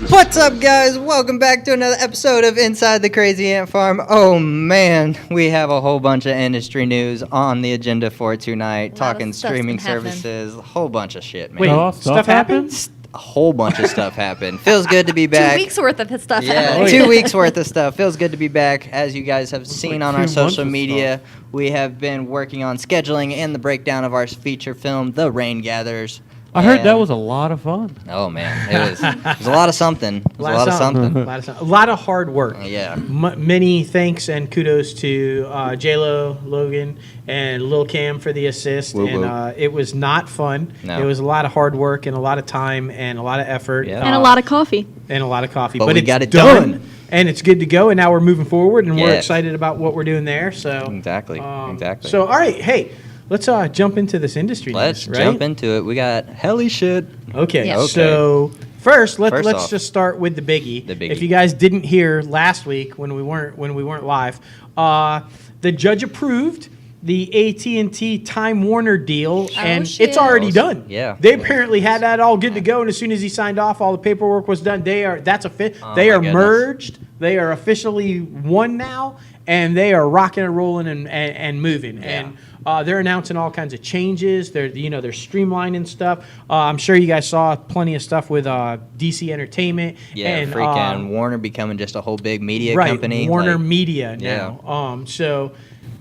What's up, guys? Welcome back to another episode of Inside the Crazy Ant Farm. Oh man, we have a whole bunch of industry news on the agenda for tonight. Talking streaming services, a whole bunch of shit, man. Wait, stuff happened? A whole bunch of stuff happened. Feels good to be back. 2 weeks worth of stuff Yeah, happened. 2 weeks worth of stuff. Feels good to be back. As you guys have seen on our social media, we have been working on scheduling and the breakdown of our feature film, The Rain Gathers. I heard that was a lot of fun. Oh man, it was a lot of something. It was a lot of something. A lot of hard work. Yeah. Many thanks and kudos to J-Lo, Logan, and Lil Cam for the assist. Woo-woo. And it was not fun. No. It was a lot of hard work and a lot of time and a lot of effort. Yeah. And a lot of coffee. And a lot of coffee. But we it's got it done. And it's good to go. And now we're moving forward, and we're Yes. excited about what we're doing there. So Exactly. Exactly. So, all right. Hey, let's jump into this industry Let's news, right? jump into it. We got helly shit. Okay, Yeah. Okay. so first First let's off, just start with the biggie. the biggie. If you guys didn't hear last week when we weren't live, the judge approved the AT&T Time Warner deal, and shit. it's already done. Yeah. They apparently had that all good to go, and as soon as he signed off, all the paperwork was done. They are my goodness. merged. They are officially one now, and they are rocking and rolling and moving. Yeah. And they're announcing all kinds of changes. They're streamlining stuff. I'm sure you guys saw plenty of stuff with DC Entertainment. Yeah, and freaking Warner becoming just a whole big media right, company. Warner like, Media Yeah. now.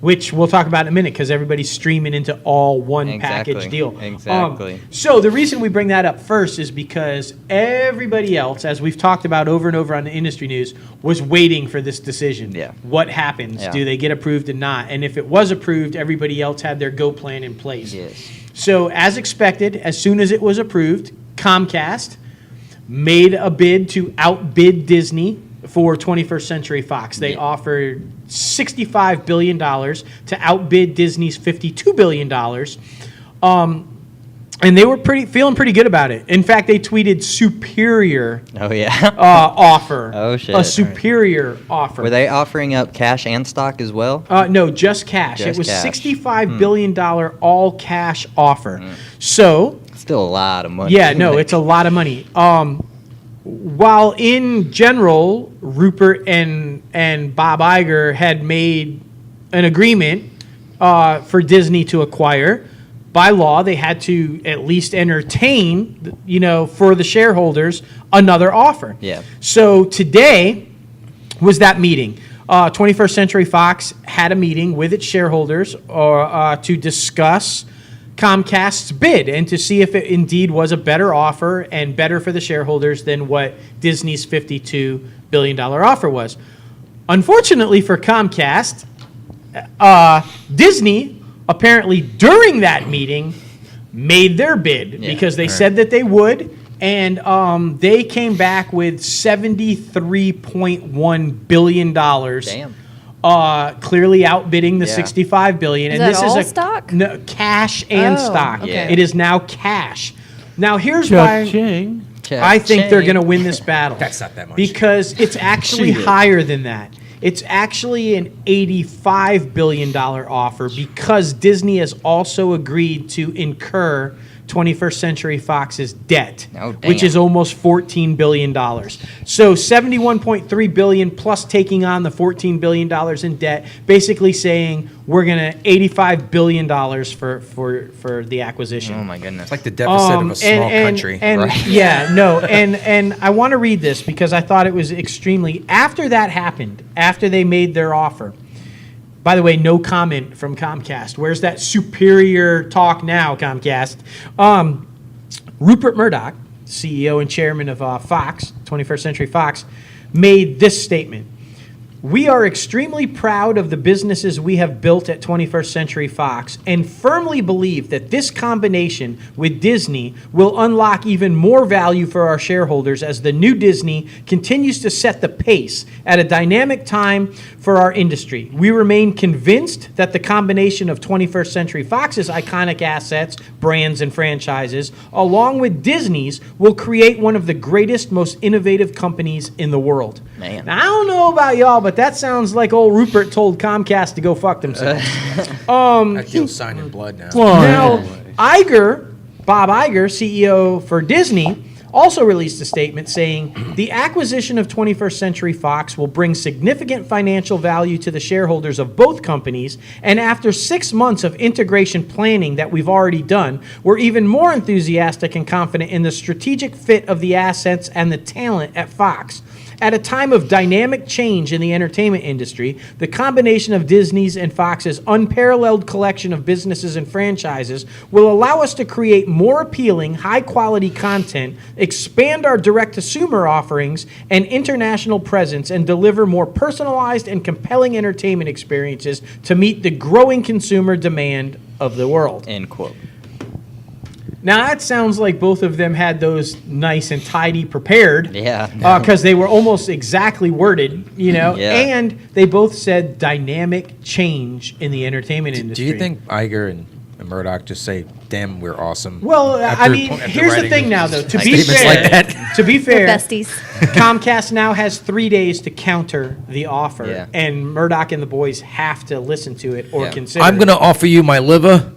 Which we'll talk about in a minute because everybody's streaming into all one Exactly, package deal. exactly. So the reason we bring that up first is because everybody else, as we've talked about over and over on the industry news, was waiting for this decision. Yeah. What happens? Yeah. Do they get approved or not? And if it was approved, everybody else had their go plan in place. Yes. So as expected, as soon as it was approved, Comcast made a bid to outbid Disney for 21st Century Fox. They offered $65 billion to outbid Disney's $52 billion. And they were feeling pretty good about it. In fact, they tweeted superior Oh yeah. offer. Oh, shit. A superior offer. Were they offering up cash and stock as well? No, just cash. Just it was cash. $65 billion all cash offer. So Still a lot of money. yeah, no, it's a lot of money. While in general, Rupert and Bob Iger had made an agreement for Disney to acquire, by law, they had to at least entertain, for the shareholders, another offer. Yeah. So today was that meeting. 21st Century Fox had a meeting with its shareholders to discuss Comcast's bid and to see if it indeed was a better offer and better for the shareholders than what Disney's $52 billion offer was. Unfortunately for Comcast, Disney apparently during that meeting made their bid because they said that they would, and they came back with $73.1 billion. Damn. Clearly outbidding the Yeah. $65 billion. Is And that this all is stock? No, cash and Oh, stock. okay. It is now cash. Now here's why Cha-ching. I think they're going to win this battle. That's not that much. Because it's actually higher than that. It's actually an $85 billion offer because Disney has also agreed to incur 21st Century Fox's debt, Oh, which damn. is almost $14 billion. So $71.3 billion plus taking on the $14 billion in debt, basically saying we're going to $85 billion for the acquisition. Oh my goodness. It's like the deficit of a small country. And Right. yeah, no, and I want to read this because I thought it was extremely. After that happened, after they made their offer. By the way, no comment from Comcast. Where's that superior talk now, Comcast? Rupert Murdoch, CEO and chairman of Fox, 21st Century Fox, made this statement. We are extremely proud of the businesses we have built at 21st Century Fox and firmly believe that this combination with Disney will unlock even more value for our shareholders as the new Disney continues to set the pace at a dynamic time for our industry. We remain convinced that the combination of 21st Century Fox's iconic assets, brands, and franchises, along with Disney's, will create one of the greatest, most innovative companies in the world. Man. Now, I don't know about y'all, but that sounds like old Rupert told Comcast to go fuck themselves. That deal's signed in blood now. Now, Bob Iger, CEO for Disney, also released a statement saying the acquisition of 21st Century Fox will bring significant financial value to the shareholders of both companies, and after 6 months of integration planning that we've already done, we're even more enthusiastic and confident in the strategic fit of the assets and the talent at Fox. At a time of dynamic change in the entertainment industry, the combination of Disney's and Fox's unparalleled collection of businesses and franchises will allow us to create more appealing, high-quality content, expand our direct-to-consumer offerings and international presence, and deliver more personalized and compelling entertainment experiences to meet the growing consumer demand of the world. End quote. Now, that sounds like both of them had those nice and tidy prepared. Yeah. Because they were almost exactly worded, Yeah. And they both said dynamic change in the entertainment industry. Do you think Iger and Murdoch just say, "Damn, we're awesome"? Well, after here's the writing thing now, though. To be statements fair, like that? to be fair, besties. Comcast now has 3 days to counter the offer, Yeah. and Murdoch and the boys have to listen to it or Yeah. consider I'm it. going to offer you my liver.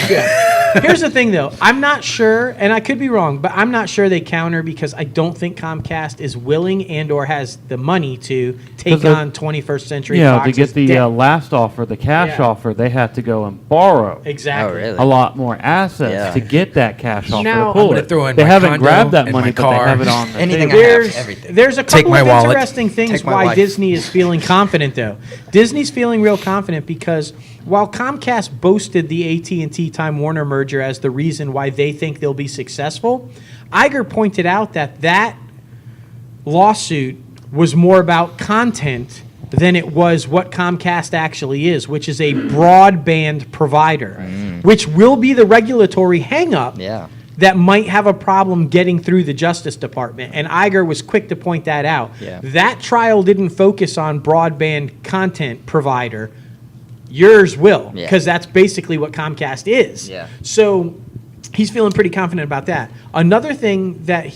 Yeah. Here's the thing, though. I'm not sure, and I could be wrong, but I'm not sure they counter because I don't think Comcast is willing and or has the money to take on 21st Century Yeah, Fox's to get the debt. last offer, the cash Yeah. offer, they had to go and borrow Exactly. Oh, really? a lot more assets Yeah. to get that cash offer Now- to pull I'm gonna it. throw in They my haven't condo grabbed that and money, my but they car. have it on the Anything table. I have, There's everything. a Take couple my of wallet. interesting things Take my why wife. Disney is feeling confident, though. Disney's feeling real confident because while Comcast boasted the AT&T Time Warner merger as the reason why they think they'll be successful, Iger pointed out that lawsuit was more about content than it was what Comcast actually is, which is a broadband provider, which will be the regulatory hang-up Yeah. that might have a problem getting through the Justice Department. And Iger was quick to point that out. Yeah. That trial didn't focus on broadband content provider. Yours will, Yeah. because that's basically what Comcast is. Yeah. So he's feeling pretty confident about that. Another thing that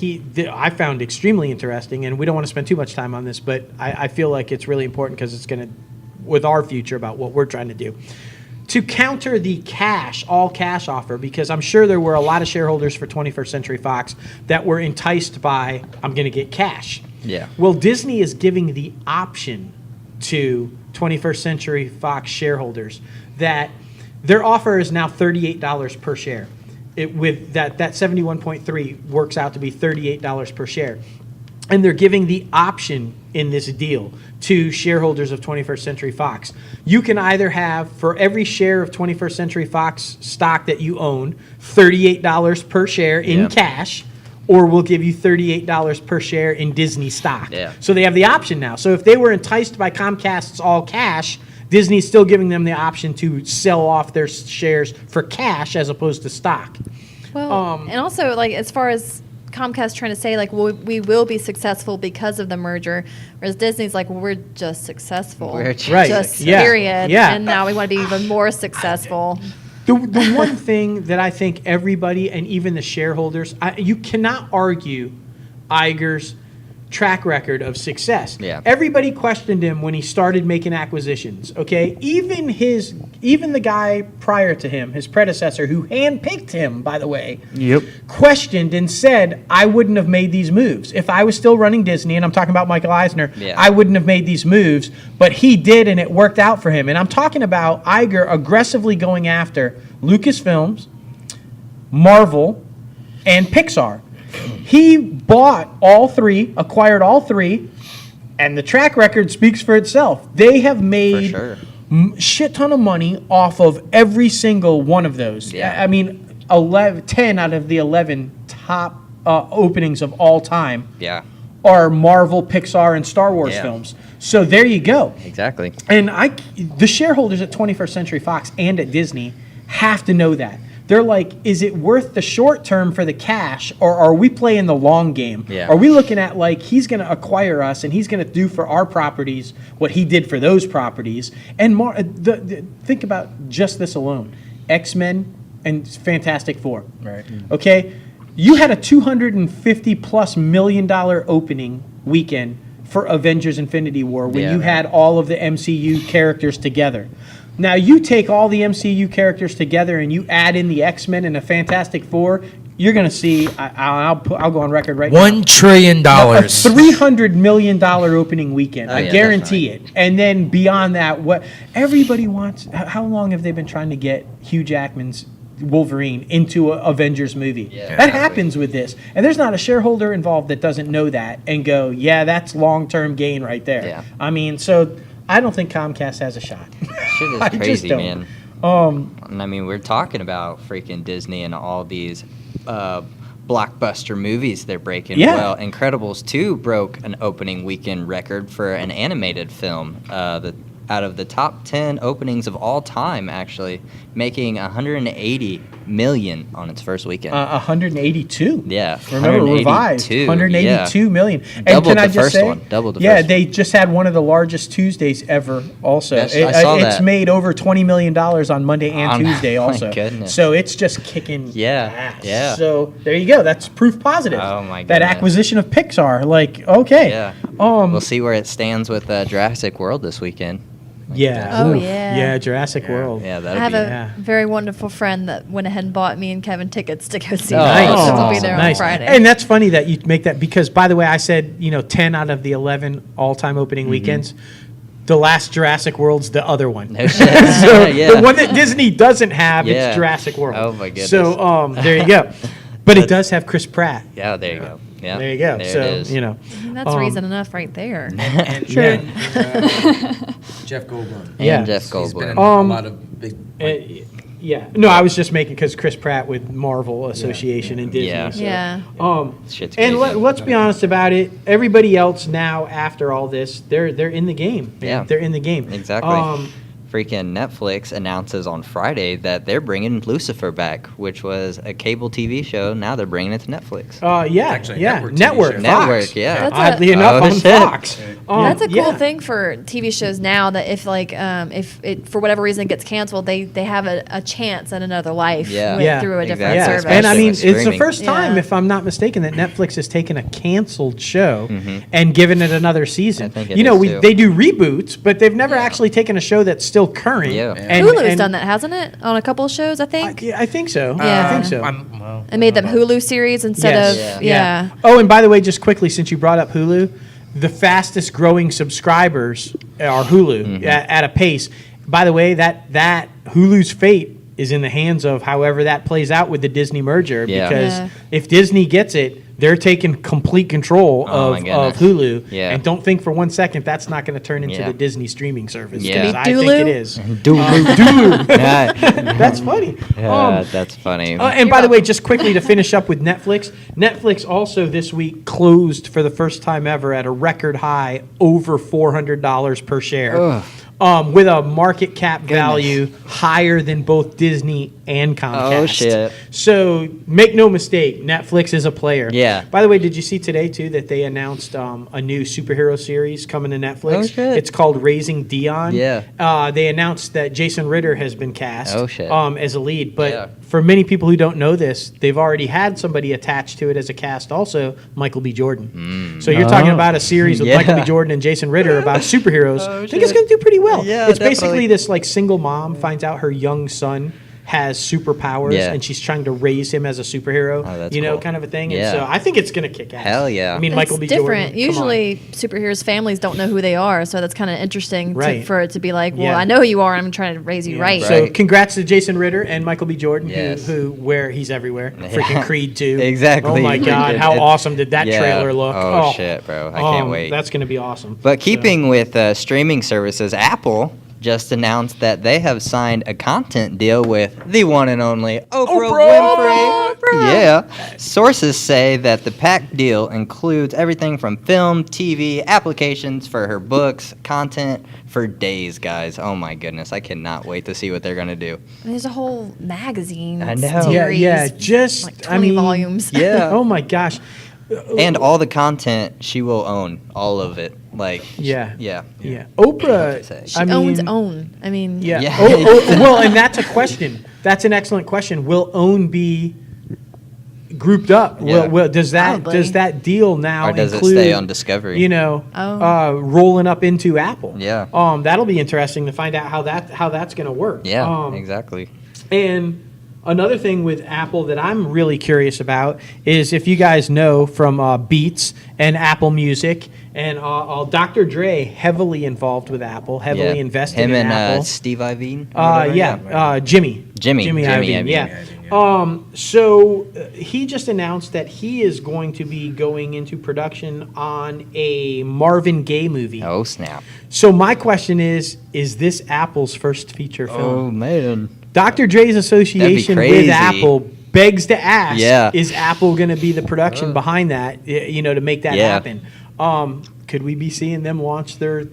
I found extremely interesting, and we don't want to spend too much time on this, but I feel like it's really important because it's going to, with our future about what we're trying to do, to counter the all cash offer, because I'm sure there were a lot of shareholders for 21st Century Fox that were enticed by, I'm going to get cash. Yeah. Well, Disney is giving the option to 21st Century Fox shareholders that their offer is now $38 per share. With that 71.3 works out to be $38 per share. And they're giving the option in this deal to shareholders of 21st Century Fox. You can either have, for every share of 21st Century Fox stock that you own, $38 per share in Yeah. cash, or we'll give you $38 per share in Disney stock. Yeah. So they have the option now. So if they were enticed by Comcast's all cash, Disney's still giving them the option to sell off their shares for cash as opposed to stock. Well, and also, like, as far as Comcast trying to say, like, we will be successful because of the merger, whereas Disney's like, we're just successful. We're just Right. Just Yeah. period. Yeah. And now we want to be even more successful. The one thing that I think everybody and even the shareholders, you cannot argue Iger's track record of success. Yeah. Everybody questioned him when he started making acquisitions, okay? Even the guy prior to him, his predecessor, who handpicked him, by the way, Yep. questioned and said, I wouldn't have made these moves. If I was still running Disney, and I'm talking about Michael Eisner, Yeah. I wouldn't have made these moves, but he did, and it worked out for him. And I'm talking about Iger aggressively going after Lucasfilms, Marvel, and Pixar. He bought all three, acquired all three, and the track record speaks for itself. They have made sure. shit ton of money off of every single one of those. Yeah. I mean, 10 out of the 11 top openings of all time Yeah. are Marvel, Pixar, and Star Wars Yeah. films. So there you go. Exactly. And the shareholders at 21st Century Fox and at Disney have to know that. They're like, is it worth the short term for the cash, or are we playing the long game? Yeah. Are we looking at, like, he's going to acquire us and he's going to do for our properties what he did for those properties? And think about just this alone. X-Men and Fantastic Four. Right. Okay? You had a $250+ million opening weekend for Avengers Infinity War when Yeah, you right. had all of the MCU characters together. Now you take all the MCU characters together and you add in the X-Men and the Fantastic Four, you're going to see, I'll go on record right now. $1 trillion. A $300 million opening weekend. Oh, I yeah, guarantee it. And then beyond that, what everybody wants, how long have they been trying to get Hugh Jackman's Wolverine into a Avengers movie? Yeah. That happens with this. And there's not a shareholder involved that doesn't know that and go, yeah, that's long-term gain right there. Yeah. I mean, so I don't think Comcast has a shot. Shit is I just crazy, don't. man. And I mean, we're talking about freaking Disney and all these blockbuster movies they're breaking. Yeah. Well, Incredibles 2 broke an opening weekend record for an animated film. Out of the top 10 openings of all time, actually, making 180 million on its first weekend. 182. Yeah, Remember, revised. 182 million. And Doubled can I the just first say, one. Doubled the yeah, first they just had one of the largest Tuesdays ever. Also, Yes, I saw it's that. made over $20 million on Monday and On- Tuesday. my Also, goodness. so it's just kicking. Yeah, ass. yeah. So there you go. That's proof positive. Oh, my That goodness. acquisition of Pixar. Like, okay. Yeah. Um. We'll see where it stands with Jurassic World this weekend. Yeah. Oh, Oof. yeah. Yeah. Jurassic World. Yeah, I that'll have be. a Yeah. very wonderful friend that went ahead and bought me and Kevin tickets to go see Oh, it. nice. So we'll be Awesome. there Nice. on Friday. And that's funny that you make that because, by the way, I said 10 out of the 11 all-time opening weekends. The last Jurassic World's the other one. No shit. So Yeah. the one that Disney doesn't have, Yeah. it's Jurassic World. Oh, my goodness. So there you go. But it does have Chris Pratt. Yeah, there you go. Yeah, There you go. There So it is. That's reason enough right there. And Sure. Jeff Goldblum. And Yeah. Jeff He's been in Goldblum. a lot of big. Yeah. No, I was just making because Chris Pratt with Marvel Association and Disney. Yeah. So, Yeah. Shit's And crazy. let's be honest about it. Everybody else now, after all this, they're in the game. Yeah. They're in the game. Exactly. Freaking Netflix announces on Friday that they're bringing Lucifer back, which was a cable TV show. Now they're bringing it to Netflix. Yeah. Actually, Yeah. network TV Network. show. Fox. Network, yeah. That's Oddly a- enough, Oh, on shit. Fox. That's a cool yeah. thing for TV shows now that if if it for whatever reason gets canceled, they have a chance at another life Yeah. with- Yeah. through a different Exactly. Yeah, service. and I mean, Especially with it's the streaming. first time, Yeah. if I'm not mistaken, that Netflix has taken a canceled show and given it another season. I think it you know, is, too. they do reboots, but they've never Yeah. actually taken a show that's still current. Yeah. And, Hulu's and done that, hasn't it? On a couple of shows, I think. I think so. Yeah. I think so. It made them Hulu series instead Yes. of yeah. Oh, and by the way, just quickly, since you brought up Hulu, the fastest growing subscribers are Hulu at a pace. By the way, that Hulu's fate is in the hands of however that plays out with the Disney merger. Yeah. Because Yeah. if Disney gets it, they're taking complete control Oh, my of goodness. Hulu. Yeah. And don't think for 1 second that's not going to turn into Yeah. the Disney streaming service. Yeah. Because Could I be think Dulu? it is. Dulu. That's funny. That's funny. And by the way, just quickly to finish up with Netflix, Netflix also this week closed for the first time ever at a record high over $400 per share. With a market cap value higher than both Disney and Comcast. Oh, shit. So make no mistake, Netflix is a player. Yeah. By the way, did you see today too that they announced a new superhero series coming to Netflix? Oh, shit. It's called Raising Dion. Yeah. They announced that Jason Ritter has been cast. Oh, shit. As a lead, but Yeah. for many people who don't know this, they've already had somebody attached to it as a cast also, Michael B. Jordan. So you're talking about a series with Yeah. Michael B. Jordan and Jason Ritter about superheroes. I think it's shit. going to do pretty well. Yeah, it's basically definitely. this like single mom finds out her young son has superpowers Yeah. and she's trying to raise him as a superhero, Oh, that's you know, cool. kind of a thing. Yeah. And so I think it's going to kick ass. Hell yeah. I mean, It's Michael B. different. Jordan. come on. Usually, superheroes' families don't know who they are, so that's kind of interesting Right. for it to be like, well, Yeah. I know who you are, and I'm trying to raise you right. So Right. congrats to Jason Ritter and Michael B. Jordan, Yes. who where he's everywhere. Yeah. Freaking Creed 2. Exactly. Oh my God, how It- awesome did that yeah. trailer look? Oh, shit, bro. I can't wait. That's going to be awesome. But keeping with streaming services, Apple just announced that they have signed a content deal with the one and only Oprah Winfrey. Yeah. Sources say that the pact deal includes everything from film, TV, applications for her books, content for days, guys. Oh my goodness. I cannot wait to see what they're going to do. There's a whole magazine I know. series. Yeah, just like 20 volumes. Yeah. Oh my gosh. And all the content she will own, all of it. Like, Yeah. yeah. Yeah. Oprah, Say. She I owns mean, OWN. I mean, Yeah. Yeah. Well, and that's a question. That's an excellent question. Will OWN be grouped up. Yeah. Well, does Probably. that deal now Or does it include, stay on Discovery? rolling up into Apple? Yeah. That'll be interesting to find out how that's going to work. Yeah, exactly. And another thing with Apple that I'm really curious about is if you guys know from Beats and Apple Music and Dr. Dre heavily involved with Apple, heavily invested Him in and Apple. Steve Ivine. or whatever? Jimmy Jimmy Iovine, Iovine, yeah. He just announced that he is going to be going into production on a Marvin Gaye movie. Oh snap! So my question is this Apple's first feature film? Oh man. Dr. Dre's association with crazy. Apple begs to ask, Yeah. is Apple going to be the production behind that, to make that Yeah. happen? Could we be seeing them launch their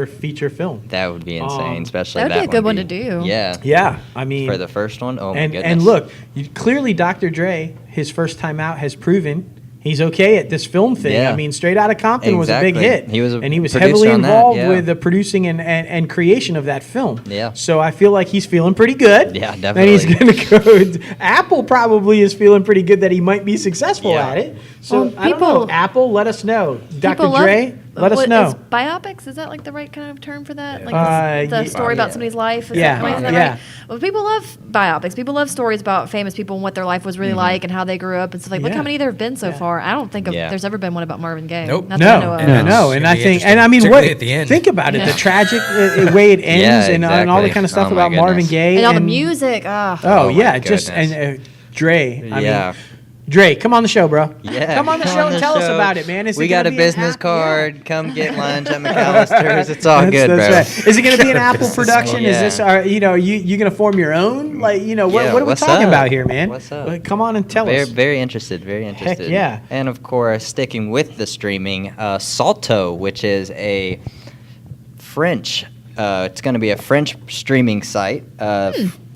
feature film? That would be insane, especially That would be a good one to do. Yeah. Yeah, I mean, For the first one, oh my and goodness. and look, clearly Dr. Dre, his first time out, has proven he's okay at this film thing. Yeah. I mean, Straight Outta Compton was a big Exactly. hit. He was a and he was producer heavily on that, involved yeah. with the producing and creation of that film. Yeah. So I feel like he's feeling pretty good. Yeah, And he's definitely. going to go. Apple probably is feeling pretty good that he might be successful Yeah. at it. So Well, I don't know. people- Apple, let us know. Dr. People love- Dre, let us Is know. biopics, is that like the right kind of term for that? Like Uh, the story about yeah. somebody's life? Is Yeah, that yeah. right? Well, people love biopics. People love stories about famous people and what their life was really like and how they grew up and stuff like. Look Yeah. how many there have been so Yeah. far. I don't think Yeah. there's ever been one about Marvin Gaye. Nope. Not that I know No, of. No. no, and It's I gonna be think, and I interesting, mean, what? particularly at the end. Think about it, Yeah. the tragic way it ends, Yeah, and all the exactly. kind of stuff Oh my about Marvin goodness. Gaye And all the music. Oh, Oh, Oh yeah, my just goodness. and Dre. I Yeah. mean, Dre, come on the show, bro. Yeah, come on the show and tell us about it, man. Is we it got gonna a be an business app? card. Come get lunch at McAllister's. It's all That's- good, that's bro. right. Is it going to be an Apple Business production? card. Is Yeah. this, you going to form your own? Like, Yeah, what are we what's talking up? about here, man? What's up? Well, come on and tell Very, us. very interested. Very interested. yeah. And of course, sticking with the streaming, Salto, which is a French. It's going to be a French streaming site.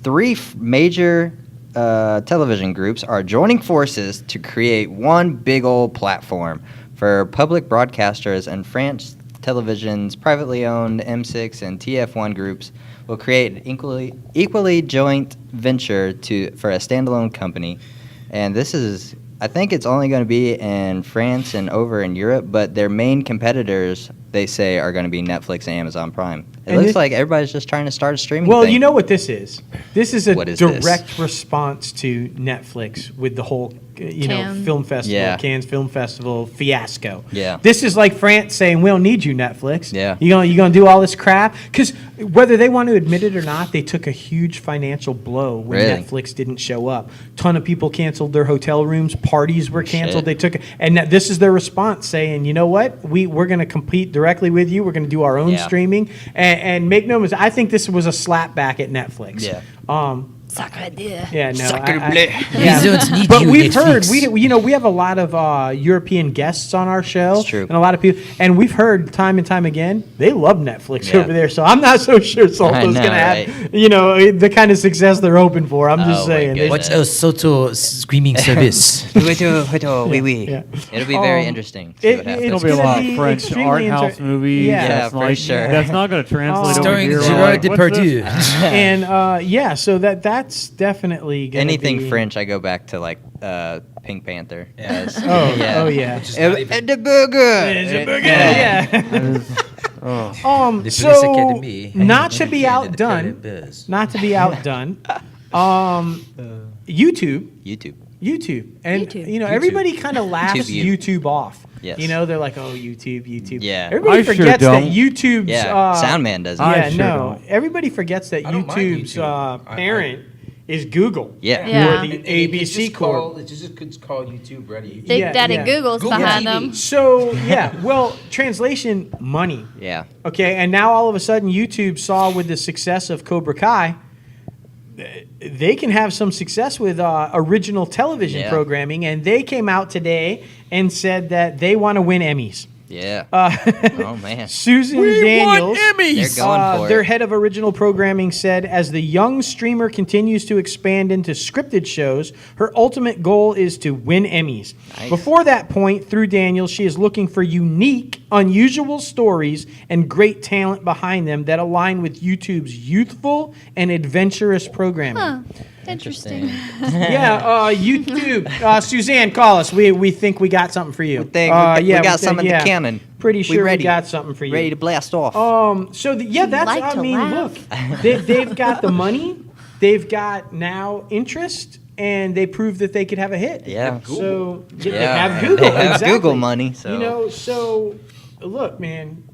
Three major television groups are joining forces to create one big old platform for public broadcasters, and French television's privately owned M6 and TF1 groups will create an equally joint venture for a standalone company. And this is, I think it's only going to be in France and over in Europe, but their main competitors, they say, are going to be Netflix and Amazon Prime. It And looks this- like everybody's just trying to start a streaming Well, thing. you know what this is? This is a What is this? direct response to Netflix with the whole, Cannes. film festival, Yeah. Cannes Film Festival fiasco. Yeah. This is like France saying, "We don't need you, Netflix. Yeah. You gonna do all this crap?" Because whether they want to admit it or not, they took a huge financial blow when Really? Netflix didn't show up. Ton of people canceled their hotel rooms. Parties were canceled. Shit. They took, and this is their response, saying, "You know what? We're going to compete directly with you. We're going to do our own Yeah. streaming." And make no mistake, I think this was a slap back at Netflix. Yeah. Sacre Dieu. Yeah, no. Sacre I- bleu. yeah. We don't need But you, we've heard Netflix. we have a lot of European guests on our show, It's true. and a lot of people, and we've heard time and time again they love Netflix Yeah. over there. So I'm not so sure Salto's know, going to right? have the kind of success they're hoping for. I'm just Oh, my saying. They- goodness. What's a Soto streaming service? Oui, oui. Yeah. It'll be very Um, interesting. See what happens. It'll be a gonna lot be of French extremely art house movies. Yeah. Yeah, that's for like, sure. That's not going to translate over Starring here. Gerard Like, what's Depardieu. this? And so that's definitely gonna Anything be, French, I go back to like Pink Panther. Yes. Oh yeah. Which is not even- The burger. Yeah. Oh. The So Police Academy. not to be Indicated outdone, buzz. not to be outdone. YouTube, and YouTube. everybody kind of laughs YouTube. YouTube off. Yes. They're like, oh, YouTube. Yeah. Everybody I sure forgets that don't. YouTube's. Yeah. Soundman does it. I Yeah, sure no. don't. Everybody forgets that I don't mind YouTube's YouTube. parent is Google. Yeah. Yeah. Or the ABC Corp. It's called YouTube Ready. Big Yeah, Daddy yeah. Google's Google behind TV. them. So yeah, well, translation money. Yeah. Okay, and now all of a sudden YouTube saw with the success of Cobra Kai, they can have some success with original television Yeah. programming, and they came out today and said that they want to win Emmys. Yeah. Uh, Oh man. Susan Daniels, They're going for their it. head of original programming, said as the young streamer continues to expand into scripted shows, her ultimate goal is to win Emmys. Nice. Before that point, through Daniels, she is looking for unique, unusual stories and great talent behind them that align with YouTube's youthful and adventurous programming. Interesting. Yeah, YouTube. Suzanne, call us. We think we got something for you. We got some in the cannon. Pretty sure ready. we got something for you. Ready to blast off. That's. like I to mean, laugh. look, they've got the money. They've got now interest, and they proved that they could have a hit. Yeah. So Yeah, they have Google. they have exactly. Google money, so. You know, so look, man,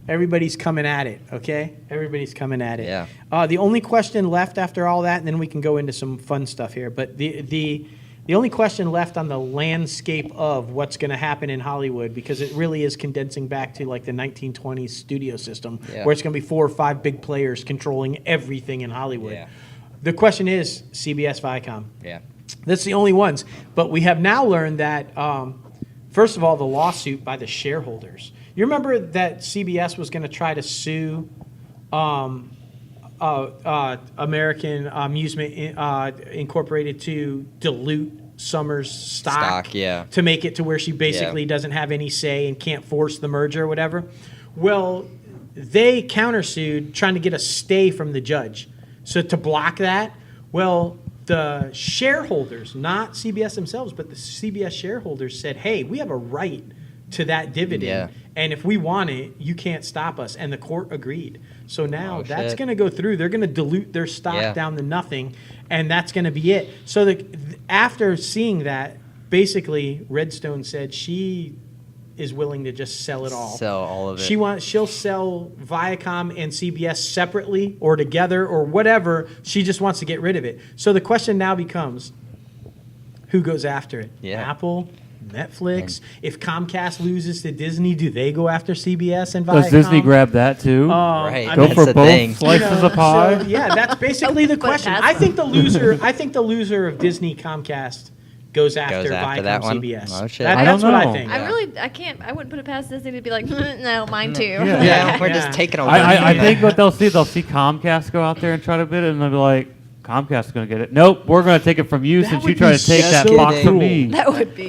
everybody's coming at it. Okay, everybody's coming at it. Yeah. The only question left after all that, and then we can go into some fun stuff here. But the only question left on the landscape of what's going to happen in Hollywood, because it really is condensing back to like the 1920s studio system, where it's going to be 4 or 5 big players controlling everything in Hollywood. Yeah. The question is CBS, Viacom. Yeah. That's the only ones. But we have now learned that, first of all, the lawsuit by the shareholders. You remember that CBS was going to try to sue American Amusement Incorporated to dilute Summers' stock to make it to where she basically doesn't have any say and can't force the merger or whatever. Well, they countersued trying to get a stay from the judge. So to block that, well, the shareholders, not CBS themselves, but the CBS shareholders said, hey, we have a right to that dividend. Yeah. And if we want it, you can't stop us. And the court agreed. So now that's shit. going to go through. They're going to dilute their stock down to nothing, and that's going to be it. So after seeing that, basically, Redstone said she is willing to just sell it all. Sell all of it. She'll sell Viacom and CBS separately or together or whatever. She just wants to get rid of it. So the question now becomes, who goes after it? Yeah. Apple, Netflix. If Comcast loses to Disney, do they go after CBS and Viacom? Does Disney grab that too? Right. Go That's for the both thing. slices of pie? So, yeah, that's basically the question. I think the loser of Disney Comcast goes after Viacom that one? CBS. Oh, shit. I That's don't what I know. think. I wouldn't put it past Disney to be like, no, mine too. Yeah, we're Yeah. just taking over. I think what they'll see Comcast go out there and try to bid it, and they'll be like, Comcast is going to get it. Nope, we're going to take it from you That since would you try be to take that so box from cruel. me.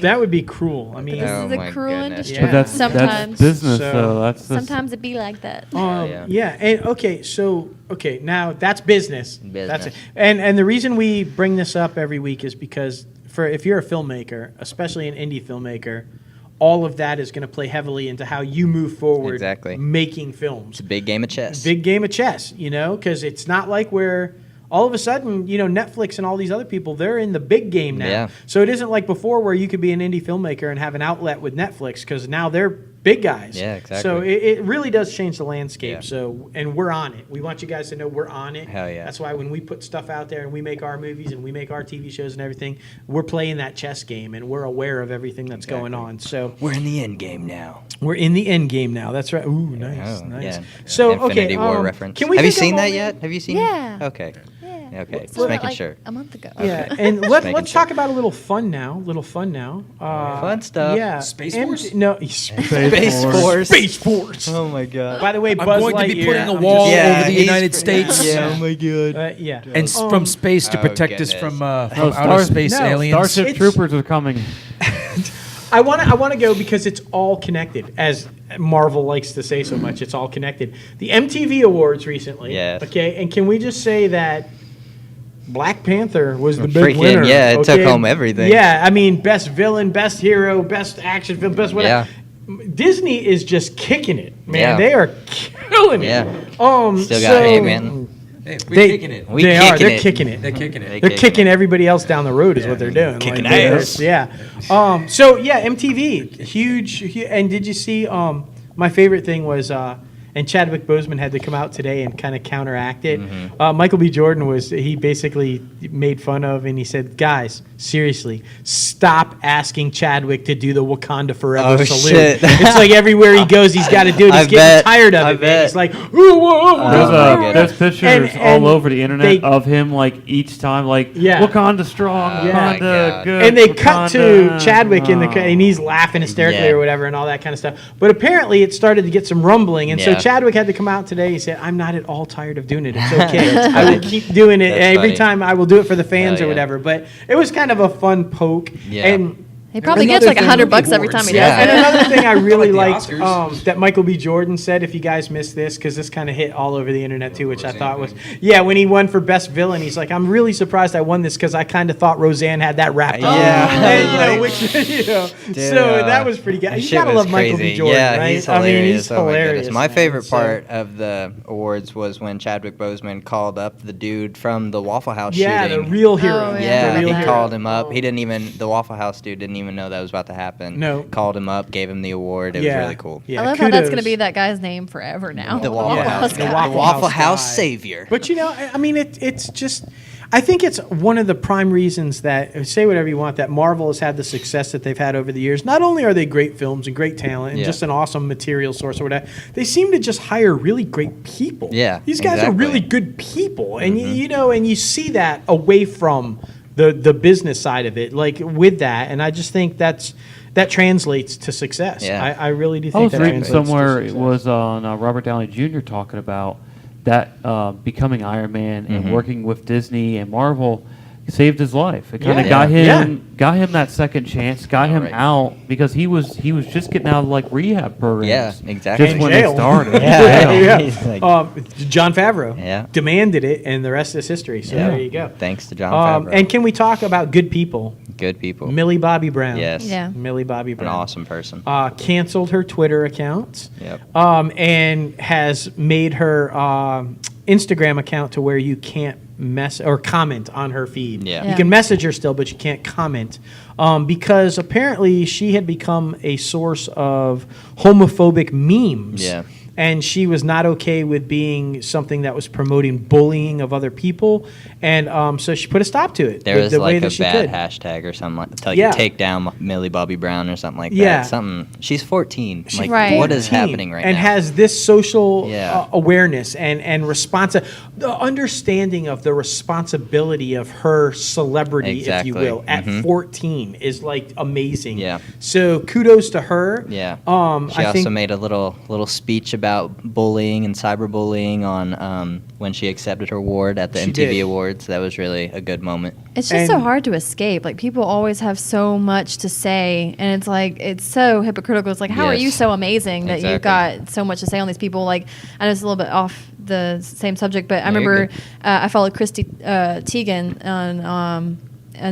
That would be. Cruel. I mean, This Oh is a my cruel goodness. industry. Yeah. But that's Sometimes. business, So- though. That's Sometimes it be like that. and okay, now that's business. That's it. And the reason we bring this up every week is because if you're a filmmaker, especially an indie filmmaker, all of that is going to play heavily into how you move forward Exactly. making films. It's a big game of chess. Big game of chess, because it's not like we're all of a sudden, Netflix and all these other people, they're in the big game now. Yeah. So it isn't like before where you could be an indie filmmaker and have an outlet with Netflix, because now they're big guys. Yeah, exactly. So it really does change the landscape. Yeah. So, and we're on it. We want you guys to know we're on it. Hell yeah. That's why when we put stuff out there and we make our movies and we make our TV shows and everything, we're playing that chess game and we're aware of everything that's going on. So We're in the end game now. we're in the end game now. That's right. Ooh, nice, Oh, nice. yeah. So Infinity okay, War reference. Can we Have you take a seen that moment- yet? Have you seen Yeah. it? Okay. Yeah. Okay, just Well, making like sure. A month ago. Yeah, and let's making talk sure. about a little fun now. Fun stuff. Yeah, Space and- Force? No, Space Force. Space Force. Oh my god. By the way, I'm Buzz going to be Lightyear- putting a I'm wall just- Yeah, over the he's United pre- States. Yeah. Oh my god. Yeah, And from space to Oh, protect us goodness. from No, outer space no, aliens. Starship It's- Troopers are coming. I want to go because it's all connected, as Marvel likes to say so much. It's all connected. The MTV Awards recently. Yes. Okay, and can we just say that Black Panther was the big Freaking, winner? yeah, it took okay? home everything. Yeah, I mean, best villain, best hero, best action film, best whatever. Disney is just kicking it, man. Yeah. They are killing it. Yeah. So Still got Ant-Man. Hey, we're They- kicking it. We They are. kicking They're it. kicking it. They're kicking it. They're kicking everybody else down the road, is what they're doing. Kicking Like, ass. Yeah. So yeah, MTV, huge. And did you see? My favorite thing was, and Chadwick Boseman had to come out today and kind of counteract it. Michael B. Jordan he basically made fun of, and he said, "Guys, seriously, stop asking Chadwick to do the Wakanda Forever Oh, salute. shit. It's like everywhere he goes, he's got to do it. He's I getting bet. tired of I it. Man. bet. He's like, "Ooh, whoa, my There's goodness. pictures And all over the internet they- of him, like, each time, like, Yeah. Wakanda strong, Yeah. Wakanda God. good. And they cut to Wakanda. Chadwick Oh. and he's laughing hysterically Yeah. or whatever and all that kind of stuff. But apparently it started to get some rumbling, and so Yeah. Chadwick had to come out today. He said, "I'm not at all tired of doing it. It's okay. I will keep doing it That's every funny. time. I will do it for the fans Hell or yeah. whatever." But it was kind of a fun poke. Yeah. And He probably Another gets like thing- $100 every time he Yeah. does And it. another thing I really Like the liked Oscars. that Michael B. Jordan said, if you guys missed this, because this kind of hit all over the internet too, which I thought was, yeah, when he won for Best Villain, he's like, I'm really surprised I won this because I kind of thought Roseanne had that wrapped up. Yeah. And, so that was pretty good. That You shit gotta was love Michael B. crazy. Jordan, Yeah, right? he's hilarious. I mean, he's Oh my goodness. hilarious. My man. favorite So- part of the awards was when Chadwick Boseman called up the dude from the Waffle House Yeah, shooting. the real hero. Oh, yeah. Yeah, the real he hero. called him up. He didn't even, the Waffle House dude didn't even know that was about to happen. No. Called him up, gave him the award. It was really cool. Yeah, I love how that's going to kudos. be that guy's name forever now. The Waffle Yeah, House the guy. Waffle The Waffle House House guy. savior. But I mean, it's just. I think it's one of the prime reasons that, say whatever you want, that Marvel has had the success that they've had over the years. Not only are they great films and great talent and Yeah. just an awesome material source or whatever, they seem to just hire really great people. Yeah, these guys are exactly. really good people, and and you see that away from the business side of it, like with that, and I just think that translates to success. Yeah. I really do I think was that reading translates somewhere to it success. was on Robert Downey Jr. talking about that becoming Iron Man Mm-hmm. and working with Disney and Marvel saved his life. It kind of Yeah. got him that second chance, got him right. out because he was just getting out of like rehab programs. Yeah, exactly. Just In when jail. it started. Yeah. Yeah. He's like- John Favreau Yeah. demanded it, and the rest is history. So Yeah. there you go. Thanks to John Favreau. And can we talk about good people? Good people. Millie Bobby Brown. Yes. Yeah. Millie Bobby An Brown. awesome person. Canceled her Twitter account. Yep. And has made her Instagram account to where you can't mess or comment on her feed. Yeah. You Yeah. can message her still, but you can't comment because apparently she had become a source of homophobic memes. Yeah. And she was not okay with being something that was promoting bullying of other people, and so she put a stop to it. There was the way like that a she bad could. hashtag or something like to Yeah. take down Millie Bobby Brown or something like Yeah. that. Something. She's 14. Like Right. what is 14, happening right and now? has this social Yeah. awareness and the understanding of the responsibility of her celebrity, Exactly. if you will, at Mhm. 14 is like amazing. Yeah. So kudos to her. Yeah. She She I also think made a little speech about bullying and cyberbullying on when she accepted her award at the She MTV did. Awards. That was really a good moment. It's just so And- hard to escape. Like people always have so much to say, and it's like it's so hypocritical. It's like, how are you Yes. so amazing that you've Exactly. got so much to say on these people? Like I know it's a little bit off the same subject, but I No, you're remember good. I followed Christy Teigen on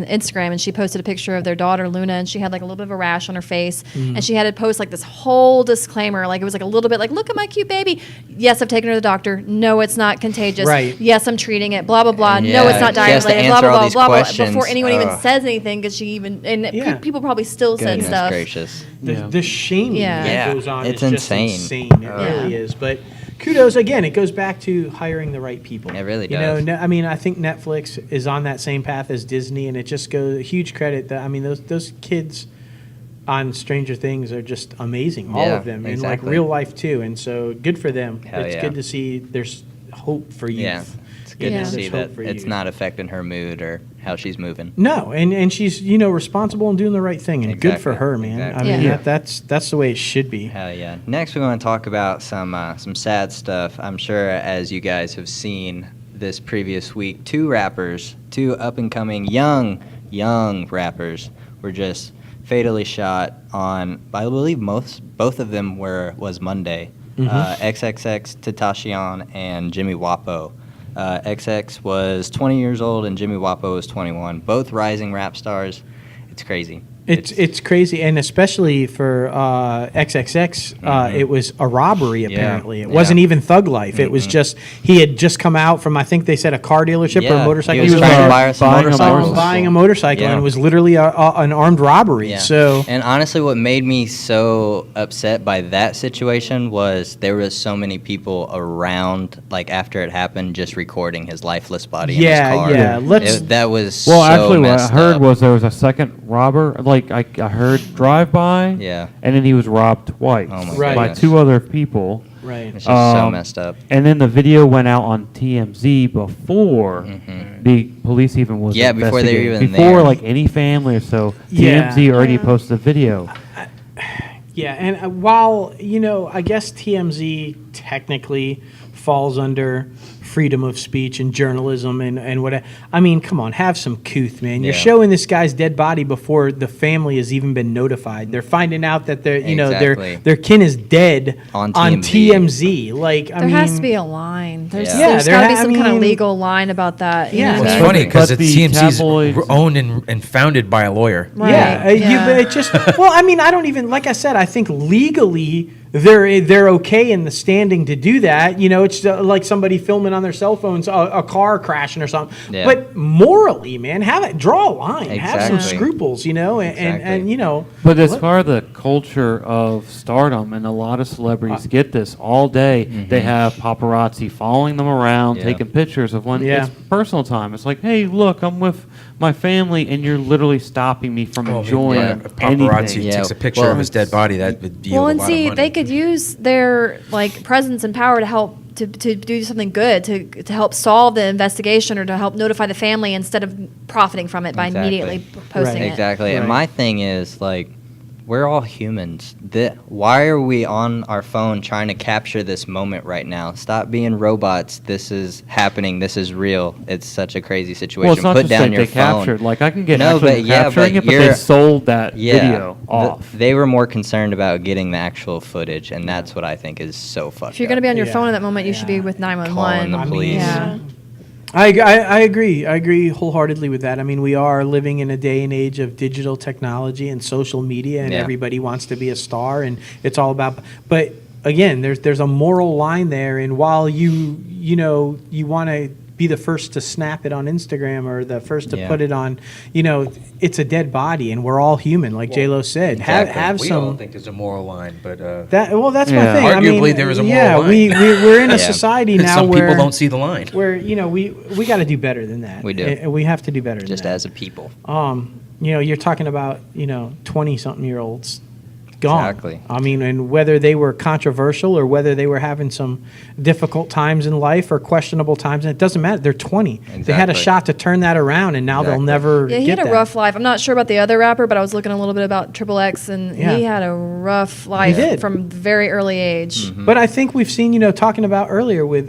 Instagram, and she posted a picture of their daughter Luna, and she had like a little bit of a rash on her face, Mm-hmm. and she had to post like this whole disclaimer, like it was like a little bit like, look at my cute baby. Yes, I've taken her to the doctor. No, it's not contagious. Right. Yes, I'm treating it. Blah blah blah. No, Yeah, it's not she has to diet related. Blah answer all blah blah these blah blah. questions. Before anyone even Ugh. says anything, because she even Yeah. people probably still said Goodness stuff. gracious. the shaming Yeah. that Yeah, goes on it's is just insane. insane. It really Yeah. is. But kudos again. It goes back to hiring the right people. It really You know, does. I mean, I think Netflix is on that same path as Disney, and it just goes huge credit. That I mean, those kids on Stranger Things are just amazing. All Yeah, of them in exactly. like real life too, and so good for them. Hell It's yeah. good to see there's hope for youth. Yeah. It's good Yeah. to see There's hope that for it's youth. not affecting her mood or how she's moving. No, and she's responsible and doing the right thing, and good for Exactly, her, man. exactly. I mean, Yeah. that's the way it should be. Hell yeah. Next, we want to talk about some sad stuff. I'm sure as you guys have seen this previous week, two up-and-coming young rappers were just fatally shot on, I believe both of them was Monday. XXXTentacion and Jimmy Wopo. XX was 20 years old and Jimmy Wopo was 21. Both rising rap stars. It's crazy. It's crazy, and especially for XXX, it was a robbery. Apparently, it wasn't even thug life. It was just he had just come out from, I think they said, a car dealership or a Yeah, motorcycle. he was trying to buy some buying a motorcycles. motorcycle. buying a motorcycle, Yeah. and it was literally an armed robbery. Yeah. So and honestly, what made me so upset by that situation was there was so many people around, like after it happened, just recording his lifeless body in his car. yeah. Let's. That was Well, so actually, what I messed heard up. was there was a second robber. Like I heard drive by. Yeah. And then he was robbed twice Oh my Right. by goodness. two other people. Right. It's just so Um, messed up. And then the video went out on TMZ before the police even was Mm-hmm. Yeah, before they were investigating. even Before there. like any family or so. Yeah. TMZ already posted the video. Yeah, and while I guess TMZ technically falls under freedom of speech and journalism and what. I mean, come on, have some couth, man. You're Yeah. showing this guy's dead body before the family has even been notified. They're finding out that Exactly. their kin is dead On TMZ. Like, I There mean, has to be a line. There's, Yeah. there's Yeah, got to be I some kind of mean- legal line about that. You Yeah. know Well, what it's I mean? funny because But the TMZ's tabloids- owned and founded by a lawyer. Right. Yeah, but it just well, I mean, I don't even like I said. I think legally they're okay in the standing to do that. You know, it's like somebody filming on their cell phones a car crashing or something. Yeah. But morally, man, draw a line, have some Exactly. scruples. You know, and Exactly. you know. But as far as the culture of stardom, and a lot of celebrities get this all day, they have paparazzi following them around, Yeah. taking pictures of when Yeah. it's personal time. It's like, hey, look, I'm with my family, and you're literally stopping me from enjoying yeah. A paparazzi anything. Yeah. takes a picture Well, of his dead body. That would be Well, a and lot see, of money. they could use their like presence and power to help to do something good to help solve the investigation or to help notify the family instead of profiting from it by Exactly. immediately posting Right. it. Exactly. Right. And my thing is, like, we're all humans. Why are we on our phone trying to capture this moment right now? Stop being robots. This is happening. This is real. It's such a crazy situation. Well, it's not Put just down like your they phone. captured. Like, I can get No, actually but yeah, capturing but it, but they you're- sold that video th- off. they were more concerned about getting the actual footage, and that's what I think is so fucked If you're going to be on your Yeah. phone at that moment, you should be Yeah. with Calling 911. the police. Yeah. I agree. I agree wholeheartedly with that. I mean, we are living in a day and age of digital technology and social media, and Yeah. everybody wants to be a star, and it's all about. But again, there's a moral line there, and while you want to be the first to snap it on Instagram or the first to Yeah. put it on, it's a dead body, and we're all human, like J-Lo said. exactly. Have we some. all think there's a moral line, but That's my Yeah. thing. I Arguably, mean, there is a yeah, moral we line. we're in a Yeah. society now some where people don't see the line. where we got to do better than that. We do. And we have to do better Just than that. as a people. You're talking about 20-something-year-olds gone. Exactly. I mean, and whether they were controversial or whether they were having some difficult times in life or questionable times, and it doesn't matter. They're 20. They had a Exactly. shot to turn that around, and now they'll Exactly. never Yeah, he get had a that. rough life. I'm not sure about the other rapper, but I was looking a little bit about Triple X, and Yeah. he had a rough life did. from very early age. But I think we've seen, talking about earlier with,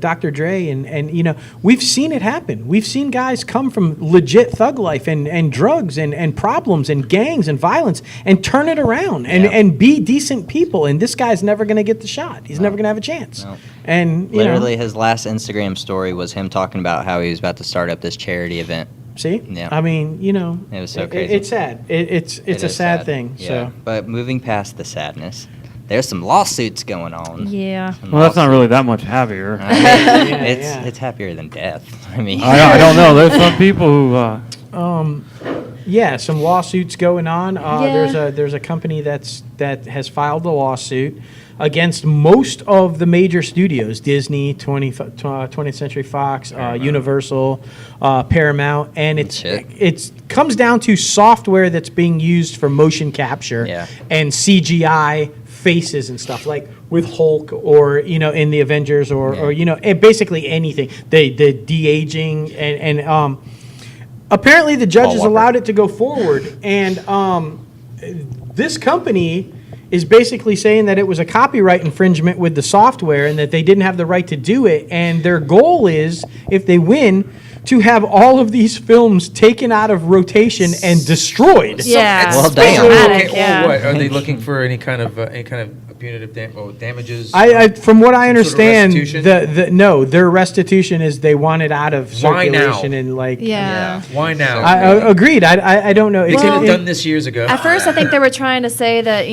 Dr. Dre and we've seen it happen. We've seen guys come from legit thug life and drugs and problems and gangs and violence and turn it around and be decent people. And this guy's never going to get the shot. He's never going to have a chance. No. And, Literally, his last Instagram story was him talking about how he was about to start up this charity event. see? Yeah. I mean, It was so crazy. It's sad. It's It a is sad thing. Yeah. So. But moving past the sadness, there's some lawsuits going on. Yeah. Some Well, that's not lawsuits. really that much happier. I mean, Yeah. it's happier than death. I mean, I don't know. There's some people who. Yeah, some lawsuits going on. Yeah. There's a company that has filed a lawsuit against most of the major studios: Disney, 20th Century Fox, Universal, Paramount, and Shit. it's comes down to software that's being used for motion capture Yeah. and CGI faces and stuff like with Hulk or in the Avengers or basically anything. The de-aging and apparently the judges Walker. allowed it to go forward, and this company is basically saying that it was a copyright infringement with the software and that they didn't have the right to do it, and their goal is, if they win, to have all of these films taken out of rotation and destroyed. Yeah. Well, it's damn. dramatic, Okay, yeah. well, what are they looking for? Any kind of punitive damages? I from what I Some sort of understand, restitution? no, their restitution is they want it out of Why now? circulation and like. Yeah. Why now? I agreed. I don't know. they It's could have in- done this years ago. At first, I think they were trying to say that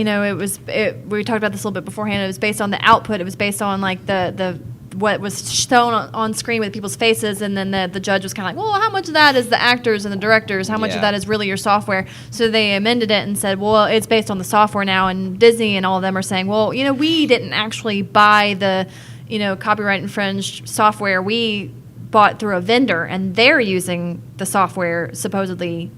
we talked about this a little bit beforehand. It was based on the output. It was based on like the what was shown on screen with people's faces, and then the judge was kind of like, well, how much of that is the actors and the directors? How much Yeah. of that is really your software? So they amended it and said, well, it's based on the software now. And Disney and all of them are saying, well, we didn't actually buy the copyright infringed software. We bought through a vendor, and they're using the software supposedly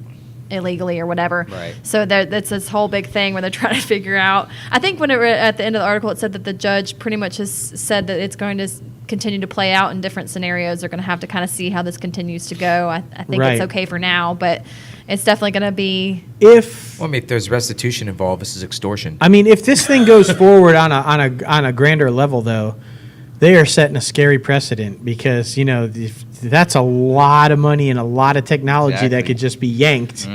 illegally or whatever. Right. So that's this whole big thing where they're trying to figure out. I think when at the end of the article, it said that the judge pretty much has said that it's going to continue to play out in different scenarios. They're going to have to kind of see how this continues to go. I think Right. it's okay for now, but it's definitely going to be. if Well, I mean, if there's restitution involved, this is extortion. I mean, if this thing goes forward on a grander level, though, they are setting a scary precedent because, that's a lot of money and a lot of technology that could just be yanked.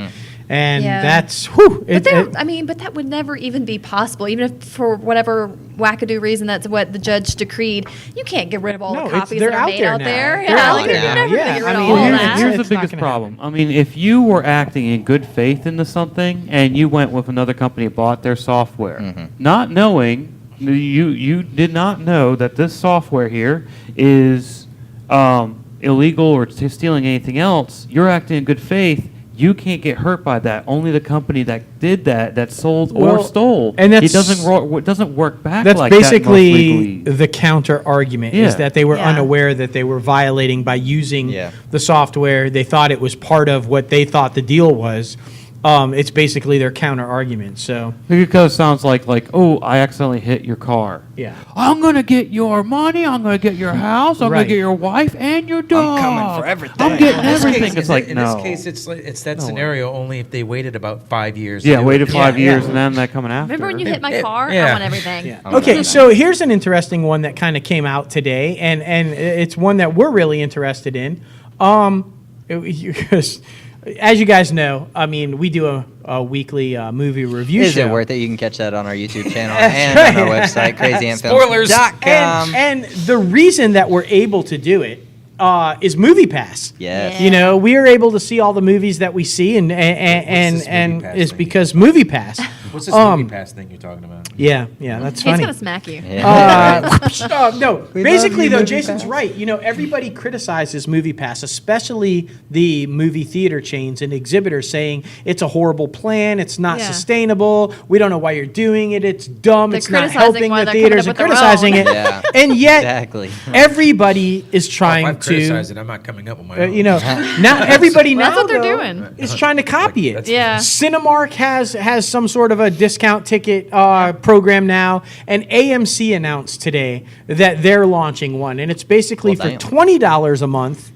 And that's, whew. But that would never even be possible. Even if for whatever wackadoo reason that's what the judge decreed, you can't get rid of all the copies that are made out there. They're out You're there never now. going to get rid of Well, all that. here's the It's not biggest gonna problem. I mean, if you were acting in good faith into something and you went with another company and bought their software, not knowing, you did not know that this software here is illegal or stealing anything else, you're acting in good faith. You can't get hurt by that. Only the company that did that sold or stole. And it doesn't work back that's like basically that. the counter argument is that they were unaware that they were violating by using the software. They thought it was part of what they thought the deal was. It's basically their counter argument. So because it sounds like I accidentally hit your car. Yeah. I'm gonna get your money. I'm gonna get your house. I'm gonna get your wife and your dog. I'm coming for everything. I'm getting In this everything. case- It's like in no. this case, it's that scenario only if they waited about 5 years. Yeah, waited 5 years and then they're coming after. Remember when you hit my car? yeah. I want everything. Yeah. Okay, so here's an interesting one that kind of came out today, and it's one that we're really interested in. As you guys know, I mean, we do a weekly movie review Is show. it worth it? You can catch that on our YouTube channel and on our website, crazyantfilms.com. And the reason that we're able to do it is Movie Pass. Yes. You know, we are able to see all the movies that we see, and What's this Movie Pass it's thing? because Movie Pass. What's this movie pass thing you're talking about? Yeah, that's He's funny. going to smack you. No, We basically love you, though, Movie Jason's Pass. right. You know, everybody criticizes Movie Pass, especially the movie theater chains and exhibitors, saying it's a horrible plan, it's not Yeah. sustainable, we don't know why you're doing it, it's dumb, They're it's not criticizing helping why the they're coming theaters, up and with their criticizing own. it. Yeah. And yet, Exactly. everybody is If trying I to. criticize it, I'm not coming up with my own. Now everybody Well, now that's what they're though, doing. is trying to copy it. That's- Yeah. Cinemark has some sort of a discount ticket program now, and AMC announced today that they're launching one, and it's basically Well, for damn. $20 a month.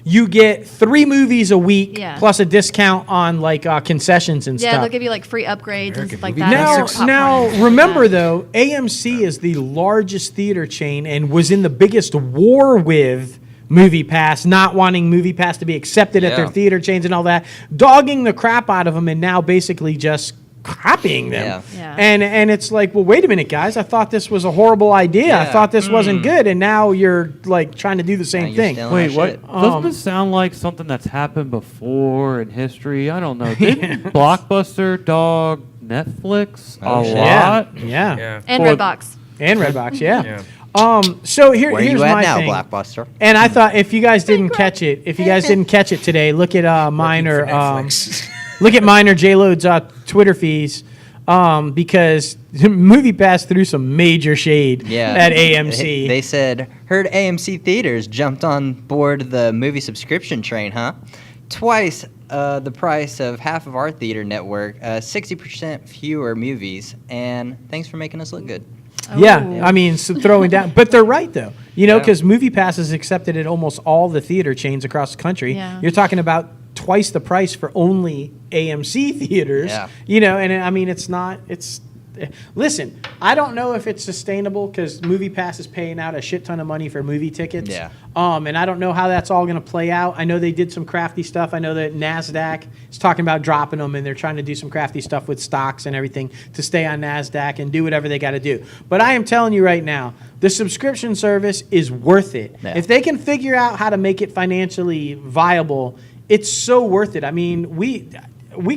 You get 3 movies a week Yeah. plus a discount on like concessions and Yeah, stuff. they'll give you like free upgrades and American stuff like movie that. Now, Popcorn now and stuff like remember that. though, AMC is the largest theater chain and was in the biggest war with Movie Pass, not wanting Movie Pass to be accepted at their Yeah. theater chains and all that, dogging the crap out of them, and now basically just copying them. Yeah. And it's like, well, wait a minute, guys. I thought this was a horrible idea. I Yeah. thought this wasn't good, and now you're like trying to do the Now same you're thing. stealing Wait, our what? shit. Doesn't this sound like something that's happened before in history? I don't know. Didn't Blockbuster dog Netflix Oh, a shit. lot? Yeah. Yeah. And Or- Redbox. And Redbox, yeah. Yeah. So here's Where you my at now, thing. Blockbuster? And I thought if you guys didn't catch it, today, look at mine Working or for Netflix. look at mine or J-Load's Twitter feeds, because Movie Pass threw some major shade at AMC. They said, heard AMC theaters jumped on board the movie subscription train, huh? Twice the price of half of our theater network, 60% fewer movies, and thanks for making us look good. Yeah, Oh. I mean, so throwing down, but they're right though. You know, Yeah. because Movie Pass is accepted at almost all the theater chains across the country. Yeah. You're talking about twice the price for only AMC theaters. Yeah. You know, and I mean, it's not. Listen, I don't know if it's sustainable because Movie Pass is paying out a shit ton of money for movie tickets. Yeah. And I don't know how that's all going to play out. I know they did some crafty stuff. I know that NASDAQ is talking about dropping them, and they're trying to do some crafty stuff with stocks and everything to stay on NASDAQ and do whatever they got to do. But I am telling you right now, the subscription service is worth it. Yeah. If they can figure out how to make it financially viable, it's so worth it. I mean, we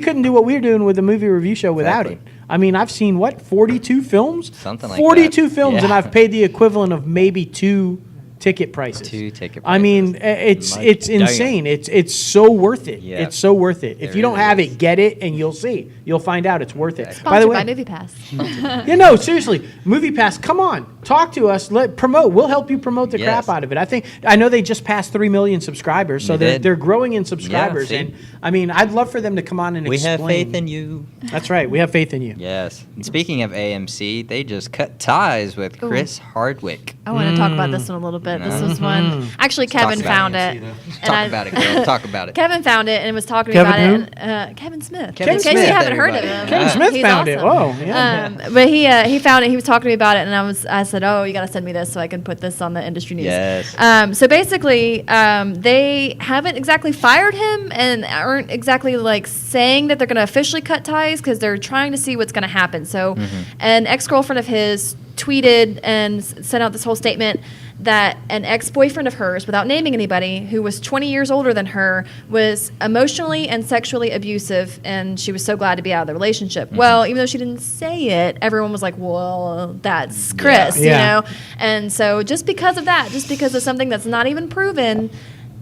couldn't do what we're doing with the movie review show without Exactly. it. I mean, I've seen, 42 films? Something like 42 that. films, and Yeah. I've paid the equivalent of maybe 2 ticket prices. 2 ticket I mean, prices. it's Damn. insane. It's so worth it. Yeah. It's so worth it. If It you don't really have is. it, get it, and you'll see. You'll find out it's worth it. Sponsored by Movie Pass. Yeah, no, seriously, Movie Pass, come on, talk to us, promote. We'll help you promote the Yes. crap out of it. I know they just passed 3 million subscribers, so They did. they're growing in subscribers, see? and I mean, I'd love for them to come on and We explain. have faith in you. That's right, we have faith in you. Yes. And speaking of AMC, they just cut ties with Chris Hardwick. I want to talk about this one a little but this was one. Actually, Kevin found it. Talk about it, girl. Talk about it. Kevin found it and was talking Kevin about who? it. And, Kevin Smith. Kevin in case Smith, you haven't heard of everybody. him. Kevin Smith He's found it. awesome. Whoa, yeah. But he found it. He was talking to me about it, and I said, oh, you got to send me this so I can put this on the industry news. Yes. So basically, they haven't exactly fired him and aren't exactly like saying that they're going to officially cut ties because they're trying to see what's going to happen. So an ex-girlfriend of his tweeted and sent out this whole statement that an ex-boyfriend of hers, without naming anybody, who was 20 years older than her, was emotionally and sexually abusive, and she was so glad to be out of the relationship. Well, even though she didn't say it, everyone was like, well, that's Chris, you know? And so just because of that, just because of something that's not even proven,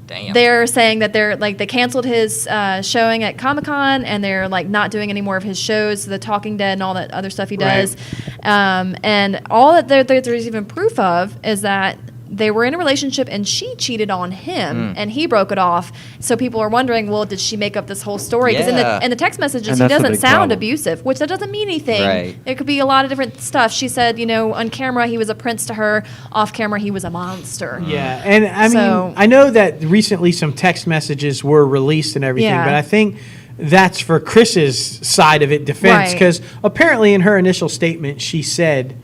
they're saying that they canceled his showing at Comic-Con, and they're like not doing any more of his shows, The Talking Dead and all that other stuff he does. And all that there's even proof of is that they were in a relationship and she cheated on him and he broke it off. So people are wondering, well, did she make up this whole story? Because in the text messages, And he that's the doesn't big sound problem. abusive, which that doesn't mean anything. Right. It could be a lot of different stuff. She said, on camera he was a prince to her. Off camera he was a monster. Yeah, and I So- mean, I know that recently some text messages were released and everything, Yeah. but I think that's for Chris's side of it defense, Right. because apparently in her initial statement she said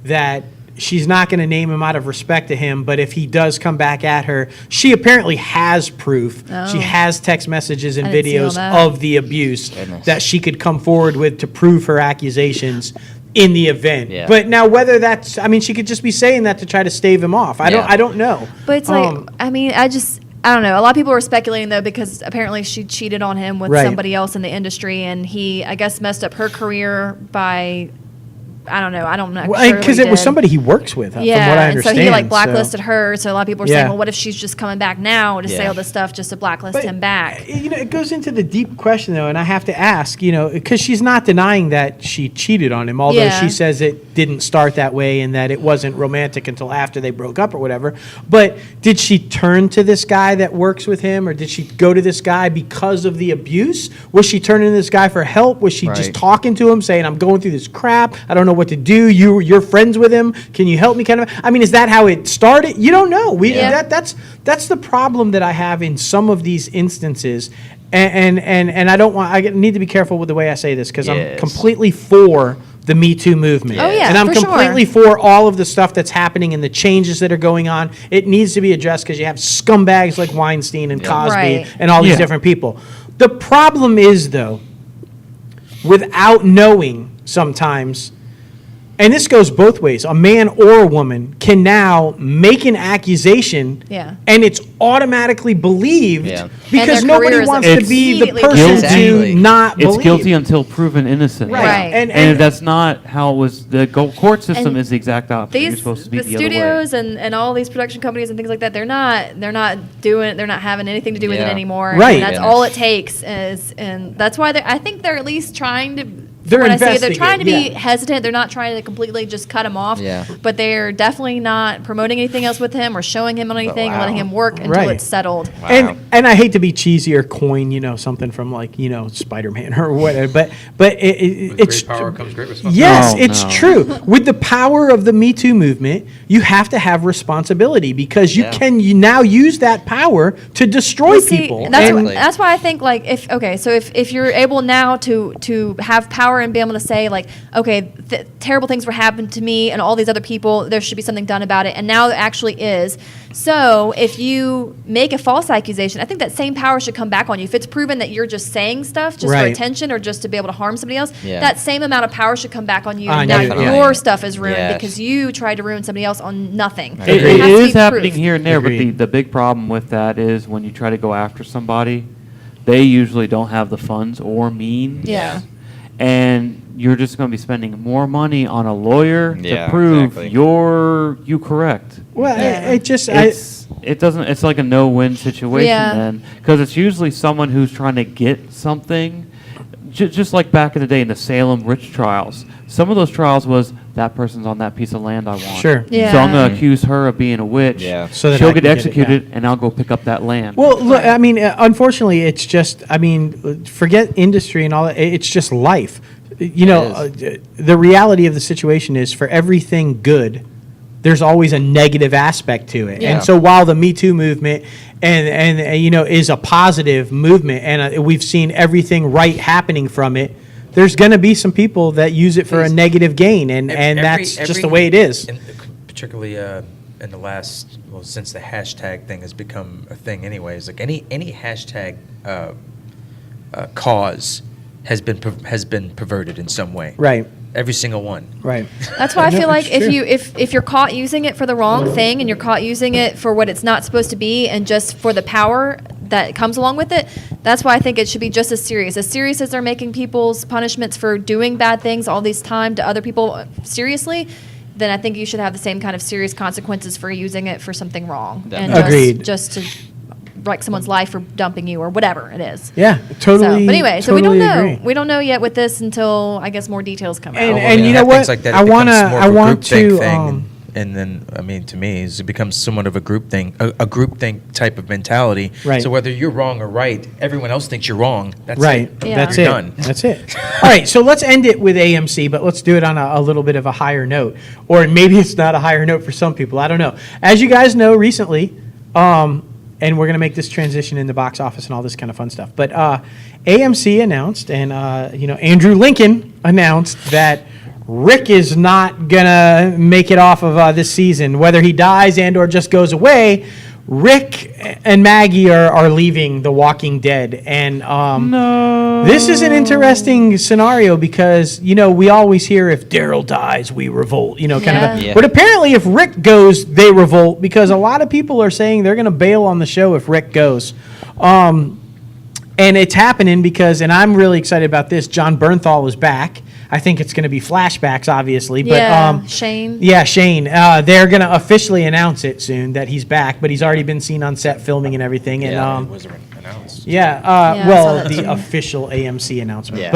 that she's not going to name him out of respect to him, but if he does come back at her, she apparently has proof. Oh. She has text messages and I didn't see all videos that. of the abuse Goodness. that she could come forward with to prove her accusations in the event. Yeah. But now whether that's, I mean, she could just be saying that to try to stave him off. I don't know. But it's like, I mean, I don't know. A lot of people are speculating, though, because apparently she cheated on him with Right. somebody else in the industry, and he, I guess, messed up her career by, I don't know. I'm not sure. Because it was somebody he works with, from what I and understand. so he like blacklisted her. So a lot of people are saying, Yeah. well, what if she's just coming back now to say Yeah. all this stuff just to blacklist But, him back? It goes into the deep question, though, and I have to ask, because she's not denying that she cheated on him, although Yeah. she says it didn't start that way and that it wasn't romantic until after they broke up or whatever. But did she turn to this guy that works with him, or did she go to this guy because of the abuse? Was she turning to this guy for help? Was she just Right. talking to him, saying, I'm going through this crap, I don't know what to do, you're friends with him, can you help me, kind of? I mean, is that how it started? You don't know. That's the problem that I have in some of these instances, and I need to be careful with the way I say this, because I'm Yes. completely for the Me Too movement. Oh, yeah, and I'm for sure. completely for all of the stuff that's happening and the changes that are going on. It needs to be addressed because you have scumbags like Weinstein and Cosby Right. and all these Yeah. different people. The problem is, though, without knowing sometimes, and this goes both ways, a man or a woman can now make an accusation, Yeah. and it's automatically believed Yeah. because And their nobody career is wants to be the immediately person Exactly. to not It's believe. guilty until proven innocent. Right. And that's not how it was. The court system And is the exact opposite. You're These supposed to be the the other way. studios and all these production companies and things like that, they're not having anything to do with it Yeah. anymore. Right. And that's Yeah. all it takes is, and that's why I think they're at least trying to. They're when I say they're trying to be investigating, yeah. hesitant, they're not trying to completely just cut him off. Yeah. But they're definitely not promoting anything else with him or showing him on anything or letting wow. him work until Right. it's settled. Wow. And I hate to be cheesy or coin, something from like, Spider-Man or whatever, but it's great power comes great responsibility. Yes, Oh, it's no. true. With the power of the Me Too movement, you have to have responsibility because you Yeah. can now use that power to destroy Well, see, people. That's, Exactly. that's why I think like if you're able now to have power and be able to say like, okay, terrible things were happening to me and all these other people, there should be something done about it, and now there actually is. So if you make a false accusation, I think that same power should come back on you. If it's proven that you're just saying stuff just for Right. attention or just to be able to harm somebody else, Yeah. that same amount of power should come back on you. On And now you, yeah. your stuff is ruined Yes. because you tried to ruin somebody else on nothing. It has to is be happening proof. here and there, but Agreed. the big problem with that is when you try to go after somebody, they usually don't have the funds or means. Yeah. And you're just going to be spending more money on a lawyer Yeah, to prove exactly. you correct. Well, Yeah. it just It's like a no-win situation Yeah. then, because it's usually someone who's trying to get something. Just like back in the day in the Salem witch trials, some of those trials was that person's on that piece of land I want. Sure. Yeah. So I'm going to accuse her of being a witch. Yeah. So that I she'll can get get it, executed, and I'll go pick up that land. Well, look, I mean, unfortunately, it's just, forget industry and all that. It's just life. The reality of the situation is for everything good, there's always a negative aspect to it. Yeah. And so while the Me Too movement and is a positive movement, and we've seen everything right happening from it, there's going to be some people that use it for a negative gain, and that's just the way it is. Particularly in the last, since the hashtag thing has become a thing anyways, like any hashtag cause has been perverted in some way. Right. Every single one. Right. That's why I feel like it's true. if you're caught using it for the wrong thing and you're caught using it for what it's not supposed to be and just for the power that comes along with it, that's why I think it should be just as serious as they're making people's punishments for doing bad things all this time to other people seriously. Then I think you should have the same kind of serious consequences for using it for something wrong. Definitely. Agreed. Just to wreck someone's life for dumping you or whatever it is. Yeah, totally. So, but anyway, so we don't totally know. agree. We don't know yet with this until I guess more details come out. And you know what? Like that, I want to. And then, I mean, to me, it becomes somewhat of a group thing, a group think type of mentality. Right. So whether you're wrong or right, everyone else thinks you're wrong. That's Right. it. Yeah. That's You're it. done. That's it. All right. So let's end it with AMC, but let's do it on a little bit of a higher note. Or maybe it's not a higher note for some people. I don't know. As you guys know, recently, and we're going to make this transition in the box office and all this kind of fun stuff. But AMC announced, and Andrew Lincoln announced that Rick is not going to make it off of this season. Whether he dies and or just goes away, Rick and Maggie are leaving The Walking Dead. And this is an interesting scenario because, we always hear if Daryl dies, we revolt, kind of. Yeah. But apparently if Rick goes, they revolt because a lot of people are saying they're going to bail on the show if Rick goes. And it's happening because, and I'm really excited about this, John Bernthal is back. I think it's going to be flashbacks, obviously. But, Shane. Yeah, Shane. They're going to officially announce it soon that he's back, but he's already been seen on set filming and everything. And It was announced. yeah, I saw well, that the too. official AMC announcement. Yeah.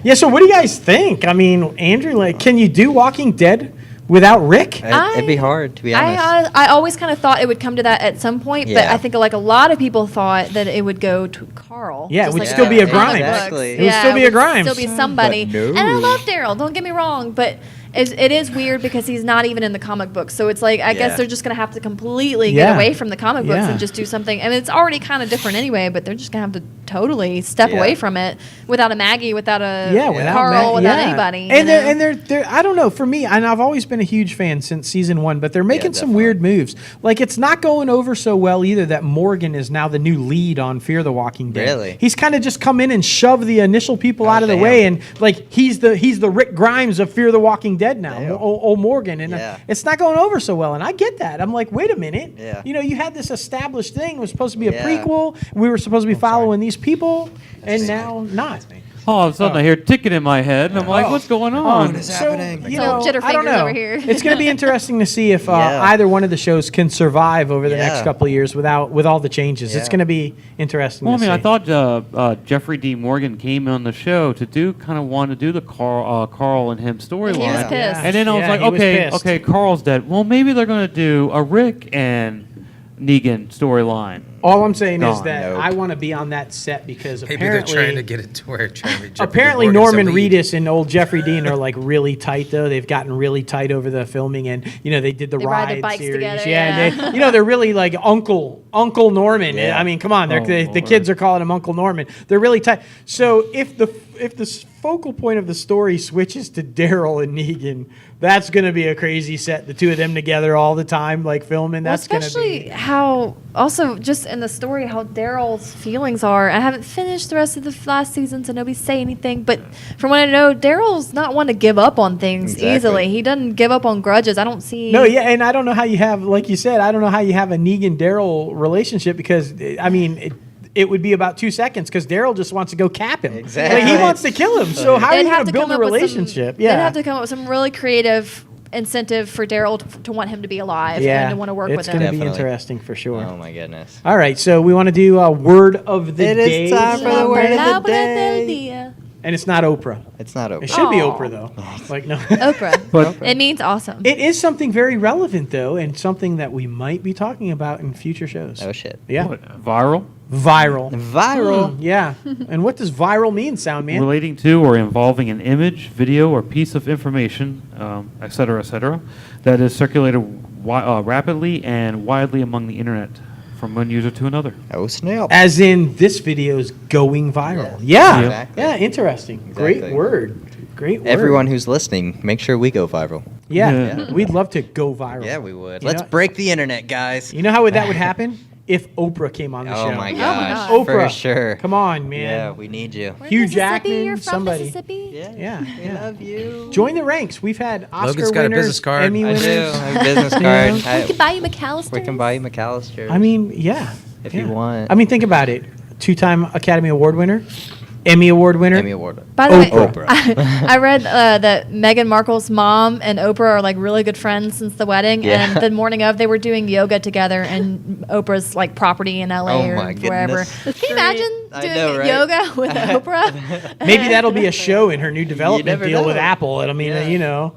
But so what do you guys think? I mean, Andrew, can you do Walking Dead without Rick? It'd be hard, to be honest. I always kind of thought it would come to that at some point, but Yeah. I think like a lot of people thought that it would go to Carl. Yeah, it just would like still be a the comic Grimes. books. Exactly. It would still be a Grimes. Still be somebody. But no. And I love Daryl. Don't get me wrong, but it is weird because he's not even in the comic books. So it's like I Yeah. guess they're just gonna have to completely Yeah. get away from the comic books Yeah. and just do something. I mean, it's already kind of different anyway, but they're just gonna have to totally step Yeah. away from it without a Maggie, without a Without Carl, without yeah. anybody. And you know? they're I don't know, for me, and I've always been a huge fan since season 1, but they're making some definitely. weird moves. Like it's not going over so well either that Morgan is now the new lead on Fear the Walking Dead. Really? He's kind of just come in and shoved the initial people out of the damn. way, and like he's the Rick Grimes of Fear the Walking Dead now. Damn. Old Morgan, and Yeah. it's not going over so well, and I get that. I'm like, wait a minute. Yeah. You had this established thing. It was supposed to be a Yeah. prequel. We were supposed to be following these people, and now not. All of a sudden, I hear ticket in my head, and I'm like, what's going on? is So, happening? you It's all know, jitter I don't fingers know. over here. It's going to be interesting to see if Yeah. either one of the shows can survive over the next Yeah. couple of years with all the changes. It's Yeah. going to be interesting. Well, I to mean, I see. thought Jeffrey D. Morgan came on the show to want to do the Carl and him storyline. He was pissed. And then I was Yeah, like, he was okay, pissed. okay, Carl's dead. Well, maybe they're going to do a Rick and Negan storyline. All I'm saying is Gone. that Nope. I want to be on that set because Maybe apparently they're trying to get it to where Jeffrey apparently Morgan's Norman the lead. Reedus and old Jeffrey Dean are like really tight though. They've gotten really tight over the filming, and they did the They ride their ride bikes series. together, Yeah, yeah. and they're really like Uncle Norman. Yeah. I mean, come on, Oh, the Lord. kids are calling him Uncle Norman. They're really tight. So if the focal point of the story switches to Daryl and Negan, that's going to be a crazy set. The two of them together all the time, like filming. Well, That's going to especially be. how also just in the story how Daryl's feelings are. I haven't finished the rest of the last season, so nobody say anything. But from what I know, Daryl's not one to give up on things Exactly. easily. He doesn't give up on grudges. I don't see. No, yeah, and I don't know how you have, like you said, I don't know how you have a Negan-Daryl relationship because, I mean, it would be about 2 seconds because Daryl just wants to go cap him. Exactly. Like, he wants to kill him. So how are They'd you have going to to build come a up with some- relationship? They'd have to come up with some really creative incentive for Daryl to want him to be alive and to want to work with it's him. going to be Definitely. interesting for sure. Oh my goodness. All right, so we want to do a word of the It day. is time for the word of the Palabra del day. día. And it's not Oprah. It's not It Oprah. should be Aw. Oprah, though. Like, no. Oprah. But- It means awesome. It is something very relevant, though, and something that we might be talking about in future shows. Oh, shit. Yeah. What, viral? Viral. Viral. Yeah. And what does viral mean, Sound Man? Relating to or involving an image, video, or piece of information, et cetera, that is circulated rapidly and widely among the internet from one user to another. Oh, snap. As in, this video's going viral. Yeah. Yeah. Exactly. Yeah, interesting. Exactly. Great word. Great word. Everyone who's listening, make sure we go viral. Yeah. Yeah. We'd love to go viral. Yeah, we would. You Let's know- break the internet, guys. You know how that would happen? If Oprah came on the show. Oh my my gosh. God. Oprah. For sure. Come on, man. Yeah, we need you. We're Hugh Mississippi, Jackman, you're from somebody. Mississippi? Yeah, We yeah. love you. Join the ranks. We've had Oscar Logan's got a winners, business card. Emmy I winners. do. I have a business You card. know? We can buy you McAllister. We can buy you McAllister. I mean, yeah. If yeah. you want. I mean, think about it. 2-time Academy Award winner, Emmy Award winner. Emmy Award. By the way, Oprah. I read that Meghan Markle's mom and Oprah are like really good friends since the wedding, Yeah. and the morning of they were doing yoga together in Oprah's like property in LA Oh or my wherever. goodness. Can you imagine I doing know, right? yoga with Oprah? Maybe that'll be a show in her new development never deal with know. Apple. And I mean, Yeah. you know.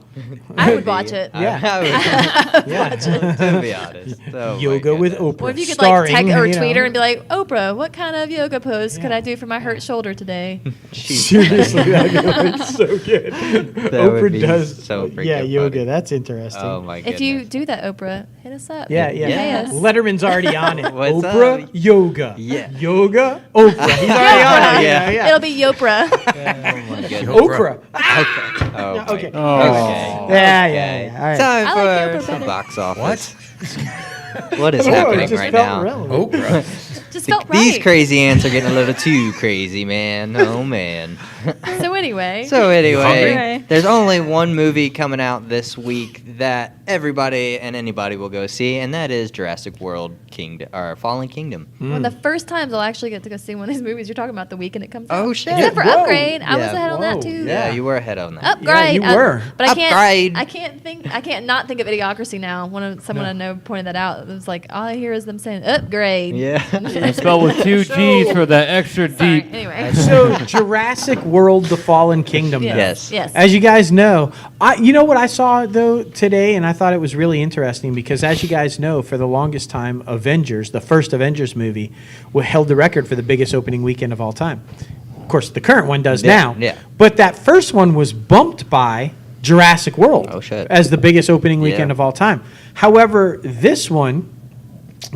I would watch it. Yeah. I Yeah. would, to be honest. Oh my Yoga with goodness. Oprah. Or if you could starring, like text or you tweet know. her and be like, Oprah, what kind of yoga pose could Yeah. I do for my hurt shoulder today? Seriously, that would be so good. would Oprah be does, so freaking yeah, yoga. funny. That's interesting. Oh my goodness. If you do that, Oprah, hit us up. Yeah, yeah. Pay us. Letterman's already on it. What's Oprah, up? yoga. Yeah. Yoga, Oprah. He's already on it. Yeah, yeah. It'll be Yopra. Oh my goodness. Oprah. Oh, my- Okay. Oh. Okay. Yeah, yeah, yeah. All right. Time I for like Oprah some better. box office. What? What is Oh, it happening just right felt now? relevant. Oprah. Just felt right. These crazy ants are getting a little too crazy, man. Oh man. So anyway. So anyway, Hungry? there's only one movie coming out this week that everybody and anybody will go see, and that is Jurassic World Kingdom or Fallen Kingdom. one of the first times I'll actually get to go see one of these movies you're talking about the weekend it comes out. Oh, shit. Except for Whoa. Upgrade. I was Yeah. ahead on that Whoa. too. Yeah, you were ahead on that. Upgrade. Yeah, you were. But I can't. Upgrade. I can't not think of Idiocracy now. Someone I know pointed that out. It was like all I hear is them saying upgrade. Yeah. And spelled with 2 G's for that extra Sorry. deep. Anyway. So, Jurassic World: The Fallen Kingdom. Yes. though. Yes. Yes. As you guys know, you know what I saw though today, and I thought it was really interesting because, as you guys know, for the longest time, Avengers, the first Avengers movie, held the record for the biggest opening weekend of all time. Of course, the current one does Yeah, now. yeah. But that first one was bumped by Jurassic World Oh, shit. as the biggest opening weekend Yeah. of all time. However, this one,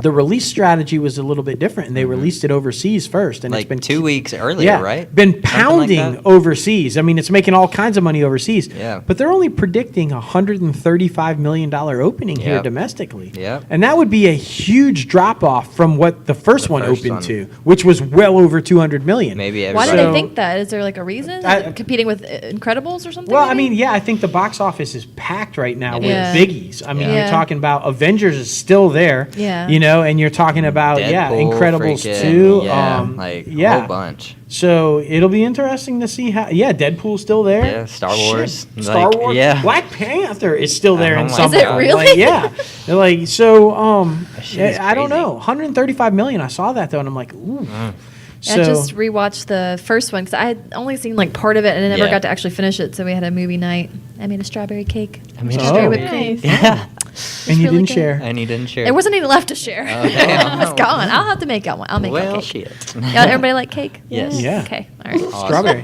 the release strategy was a little bit different, and they released it overseas first, and Like it's been 2 weeks earlier, yeah, right? been Something like pounding that? overseas. I mean, it's making all kinds of money overseas. Yeah. But they're only predicting a $135 million opening here Yep. domestically. Yep. And that would be a huge drop off from what the first one first opened one. to, which was well over 200 million. Maybe Why everybody. do they So- think that? Is there like a reason? Is I- it competing with Incredibles or something? Well, I maybe? mean, yeah, I think the box office is packed right now with Yeah. biggies. I mean, Yeah. you're talking about Avengers is still there. Yeah. You know, and you're talking about, Deadpool, Incredibles freaking- 2. Yeah, like a yeah. whole bunch. So it'll be interesting to see how. Yeah, Deadpool's still there. Yeah, Star Shit, Wars. Star Like, Wars. yeah. Black Panther is still there Oh in my some. Is it form. really? Like, yeah. They're like so. shit is I don't crazy. know. 135 million. I saw that though, and I'm like, ooh. I just rewatched the first one because I had only seen like part of it and I never Yeah. got to actually finish it. So we had a movie night. I made a strawberry cake. I mean, Oh. Strawberry whipped cream. yeah. and you really didn't good. share. And you didn't share. There wasn't any left to share. Oh, damn. It was gone. I'll have to make one. I'll make well, a cake. shit. Yeah, everybody like cake? Yes. Yeah. Okay. All right. Strawberry.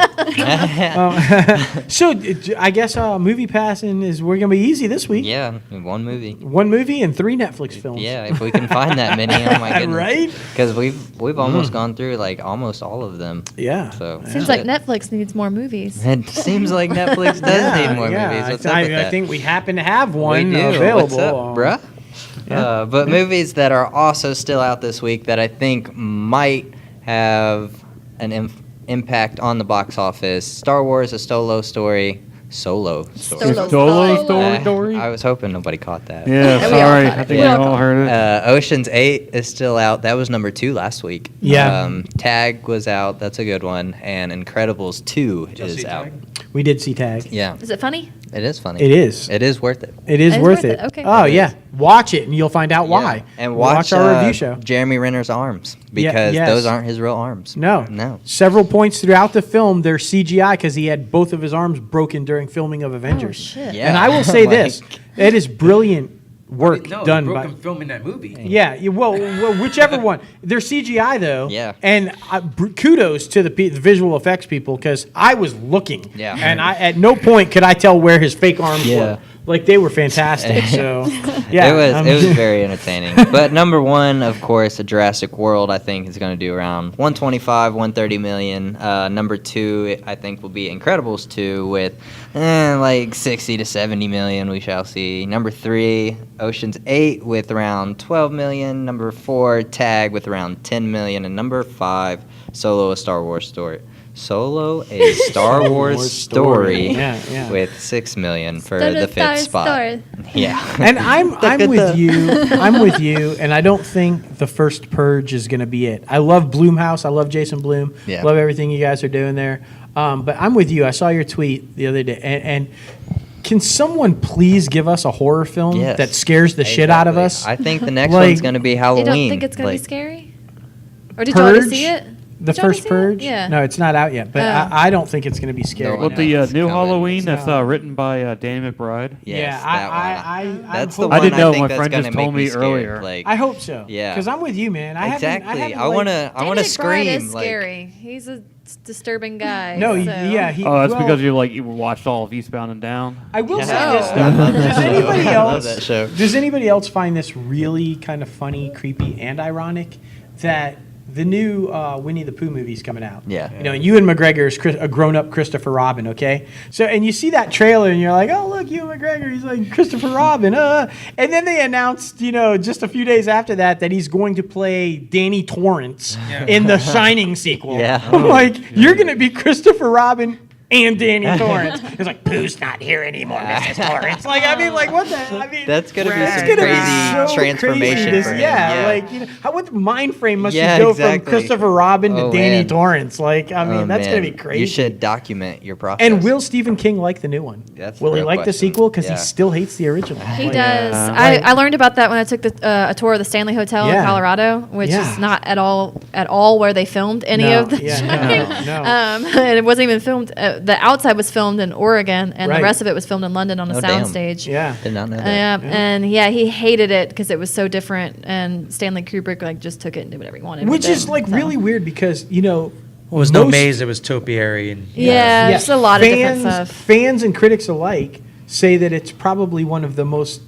So I guess movie passing is we're gonna be easy this week. Yeah, in one movie. One movie and 3 Netflix films. Yeah, if we can find that many, oh my goodness. Right? Because we've almost gone through like almost all of them. Yeah. So Seems like Netflix needs more movies. It seems like Netflix does need more movies. What's up with I that? think we happen to have one we do. available. What's up, bruh? yeah. But movies that are also still out this week that I think might have an impact on the box office. Star Wars: A Solo Story. Solo Story. Solo story? I was hoping nobody caught that. Yeah, we all sorry. caught I it. think We we all all caught heard it. Ocean's 8 is still out. That was number 2 last week. Yeah. Tag was out. That's a good one. And Incredibles 2 is out. We did see Tag. Yeah. Is it funny? It is funny. It is. It is worth it. It is worth it. Okay. Oh, It yeah. is. Watch it, and you'll find out why. Yeah. And watch our review show. Jeremy Renner's arms, because yes. those aren't his real arms. No. Several points throughout the film, they're CGI because he had both of his arms broken during filming of Avengers. Oh, shit. Yeah. And I will say Like- this. It is brilliant work No, done broke by... him filming that movie. Yeah, well, whichever one. They're CGI, though. Yeah. And kudos to the visual effects people, because I was looking. Yeah. And at no point could I tell where his fake arms Yeah. were. Like, they were fantastic. So, yeah. It was very entertaining. But number one, of course, a Jurassic World, I think, is going to do around 125, 130 million. Number two, I think, will be Incredibles 2 with like 60 to 70 million, we shall see. Number three, Ocean's 8 with around 12 million. Number four, Tag with around 10 million. And number five, Solo, a Star Wars story. Solo, a Star Wars story Yeah. with 6 million for the fifth spot. Yeah. And I'm with you. I'm with you. And I don't think the first Purge is going to be it. I love Blumhouse. I love Jason Blum. Yeah. Love everything you guys are doing there. But I'm with you. I saw your tweet the other day. And can someone please give us a horror film Yes. that scares the shit out of us? I think the next Like- one's going to be You Halloween. don't think it's going to Like, be scary? Or did you already Purge? see it? The Did you already first see it? Purge? Yeah. No, it's not out yet. But Oh. I don't think it's going to be scary. No, Well, no, the it's new coming. Halloween that's No. written by Danny McBride. Yes, Yeah, that one. That's the hoping- one I didn't know, think my that's friend gonna just make told me scared. earlier. Like, I hope so. Yeah. Because I'm with you, man. exactly. I like- want to Danny McBride scream. is Like, scary. He's a disturbing guy. No, so. yeah. Oh, that's well, because you watched all of Eastbound and Down. I will say No. this though. Does anybody I love else? that show. Does anybody else find this really kind of funny, creepy, and ironic that the new Winnie the Pooh movie's coming out? Yeah. You know, and Ewan McGregor is a grown-up Christopher Robin. Okay. So, and you see that trailer, and you're like, oh look, Ewan McGregor, he's like Christopher Robin. And then they announced, just a few days after that he's going to play Danny Torrance in the Shining sequel. Yeah. I'm like, you're gonna be Christopher Robin and Danny Torrance. It's like, Pooh's not here anymore, Mrs. Torrance. Like, I mean, like, what the? I mean, That's gonna be it's some gonna be crazy so transformation crazy. for him. Yeah, Yeah. like, what mind frame must Yeah, you go exactly. from Christopher Robin to Oh, Danny man. Torrance? Like, I mean, Oh, that's gonna be man. crazy. You should document your process. And will Stephen King like the new one? That's the will he real like the question. sequel? Because Yeah. he still hates the original. He Like, does. Like- I learned about that when I took a tour of the Stanley Hotel Yeah. in Colorado, which Yeah. is not at all where they filmed any No, of the yeah, Shining. no. And it wasn't even filmed. The outside was filmed in Oregon, and Right. the rest of it was filmed in London on a Oh, damn. soundstage. Yeah. Did not know that. And he hated it because it was so different, and Stanley Kubrick just took it and did whatever he wanted. Which with is it, like so. really weird because Well, it was no most- maze, it was topiary. And Yeah, there's a lot of different stuff. Fans and critics alike say that it's probably one of the most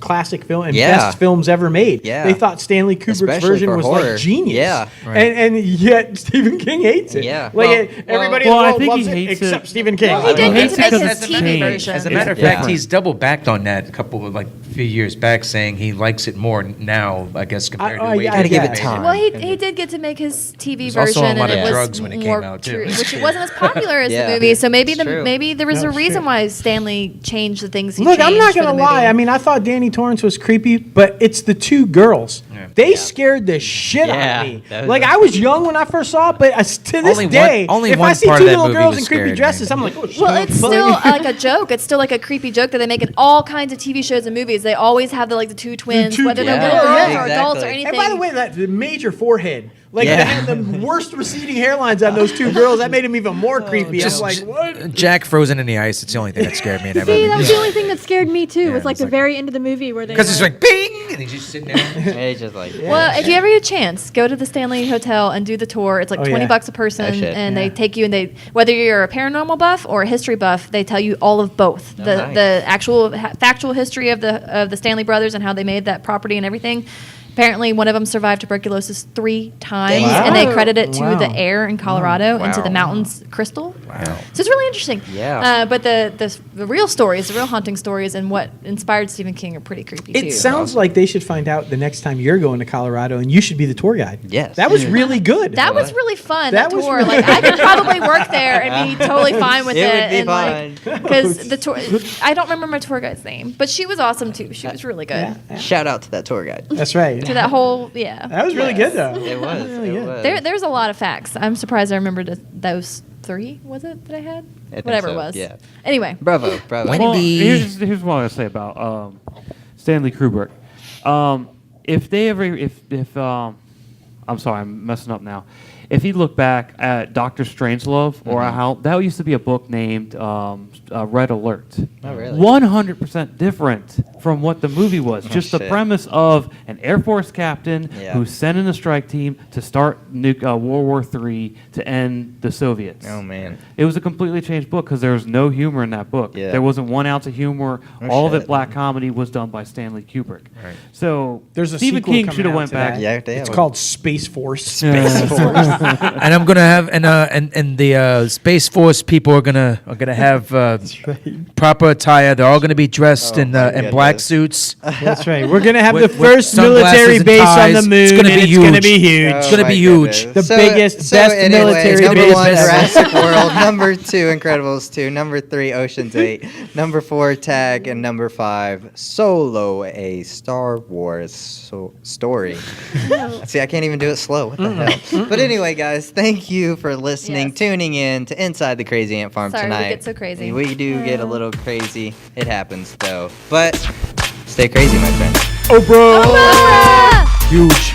classic film and Yeah. best films ever made. Yeah. They thought Stanley Kubrick's Especially version for was horror. like genius. Yeah. Right. And yet Stephen King hates it. Yeah. Like everybody in the well, I world think he loves it hates except it. Stephen King. Well, he did hates get to it make his because TV it's changed. version. As a matter of Yeah. fact, he's double backed on that a few years back, saying he likes it more now, I guess, compared to the way yeah, he Gotta give made it time. Well, he did get to make his TV There's also version, a lot and of it was drugs when it came more out, too. true, which it wasn't as popular as Yeah. the movie. So maybe It's true. maybe there was No, a it's reason true. why Stanley changed the things he Look, changed. I'm not for the gonna lie. movie. I mean, I thought Danny Torrance was creepy, but it's the two girls. Yeah. They scared the shit out Yeah, of me. that was Like a- I was young when I first saw it, but to this Only one- day, only if I one see part two of that little movie girls was in creepy scared me. dresses, I'm like, oh, Well, it's but- still like a joke. It's still like a creepy joke that they make in all kinds of TV shows and movies. They always have the two twins, two whether they're twins. little Yeah, girls or adults or exactly. anything. And by the way, that the major forehead, like Yeah. they had the worst receding hairlines on those two girls, that made them even more creepy. Just I'm like, what? Jack frozen in the ice. It's the only thing that scared me in that See, that movie. was the only thing that scared me too. Yeah, was like it's the like- very end of the movie where they. Because it's were- like bing, and he's just sitting there. It's just like, Well, if you ever get a chance, go to the Stanley Hotel and do the tour. It's like Oh, $20 yeah. a person, Oh, shit. and Yeah. they take you and whether you're a paranormal buff or a history buff, they tell you all of both. Oh, the nice. the actual factual history of the Stanley brothers and how they made that property and everything. Apparently, one of them survived tuberculosis 3 times, Wow. and they credit it to Wow. the air in Colorado and to Wow. the mountains crystal. Wow. So it's really interesting. Yeah. But the real stories, the real haunting stories, and what inspired Stephen King are pretty creepy too. It sounds like they should find out the next time you're going to Colorado, and you should be the tour guide. Yes. that was really good. That was really fun. That That, was tour, really- like I could probably work there and be totally fine with It it. would be and fine. because the tour, I don't remember my tour guide's name, but she was awesome too. She was really good. Yeah. Shout out to that tour guide. That's right. To that whole, yeah. That was really good though. It was. It was. There's a lot of facts. I'm surprised I remembered those 3, was it, that I had? I think Whatever so, it was. yeah. Anyway. Bravo. Well, here's what I gotta say about Stanley Kubrick. If they ever, if I'm sorry, I'm messing up now. If you look back at Doctor Strangelove, or how that used to be a book named Red Alert. Oh, really? 100% different from what the movie was. Just the shit. premise of an Air Force captain who's sent in a strike team to start World War III to end the Soviets. Oh, man. It was a completely changed book because there was no humor in that book. Yeah. There wasn't 1 ounce of humor. Oh, All of shit. it black comedy was done by Stanley Kubrick. Right. So There's a Stephen sequel King coming should have out went to back. that. Yeah, they It's have called Space Force. And I'm gonna have and the Space Force people are gonna have proper attire. They're all gonna be dressed in black goodness. suits. That's right. We're gonna have With- the with first sunglasses military and base on ties. the moon. It's gonna be and huge. It's gonna be huge. It's gonna Oh, be my huge. goodness. The biggest, best military Number base 1, ever. Jurassic World. Number 2, Incredibles 2. Number 3, Ocean's 8. Number 4, Tag. And number 5, Solo, a Star Wars story. See, I can't even do it slow. What the hell? But anyway, guys, thank you for listening, Yes. tuning in to Inside the Crazy Ant Farm Sorry we tonight. get so crazy. We do get a little crazy. It happens, though. But stay crazy, my friends. Oh, bro. Ah! Huge.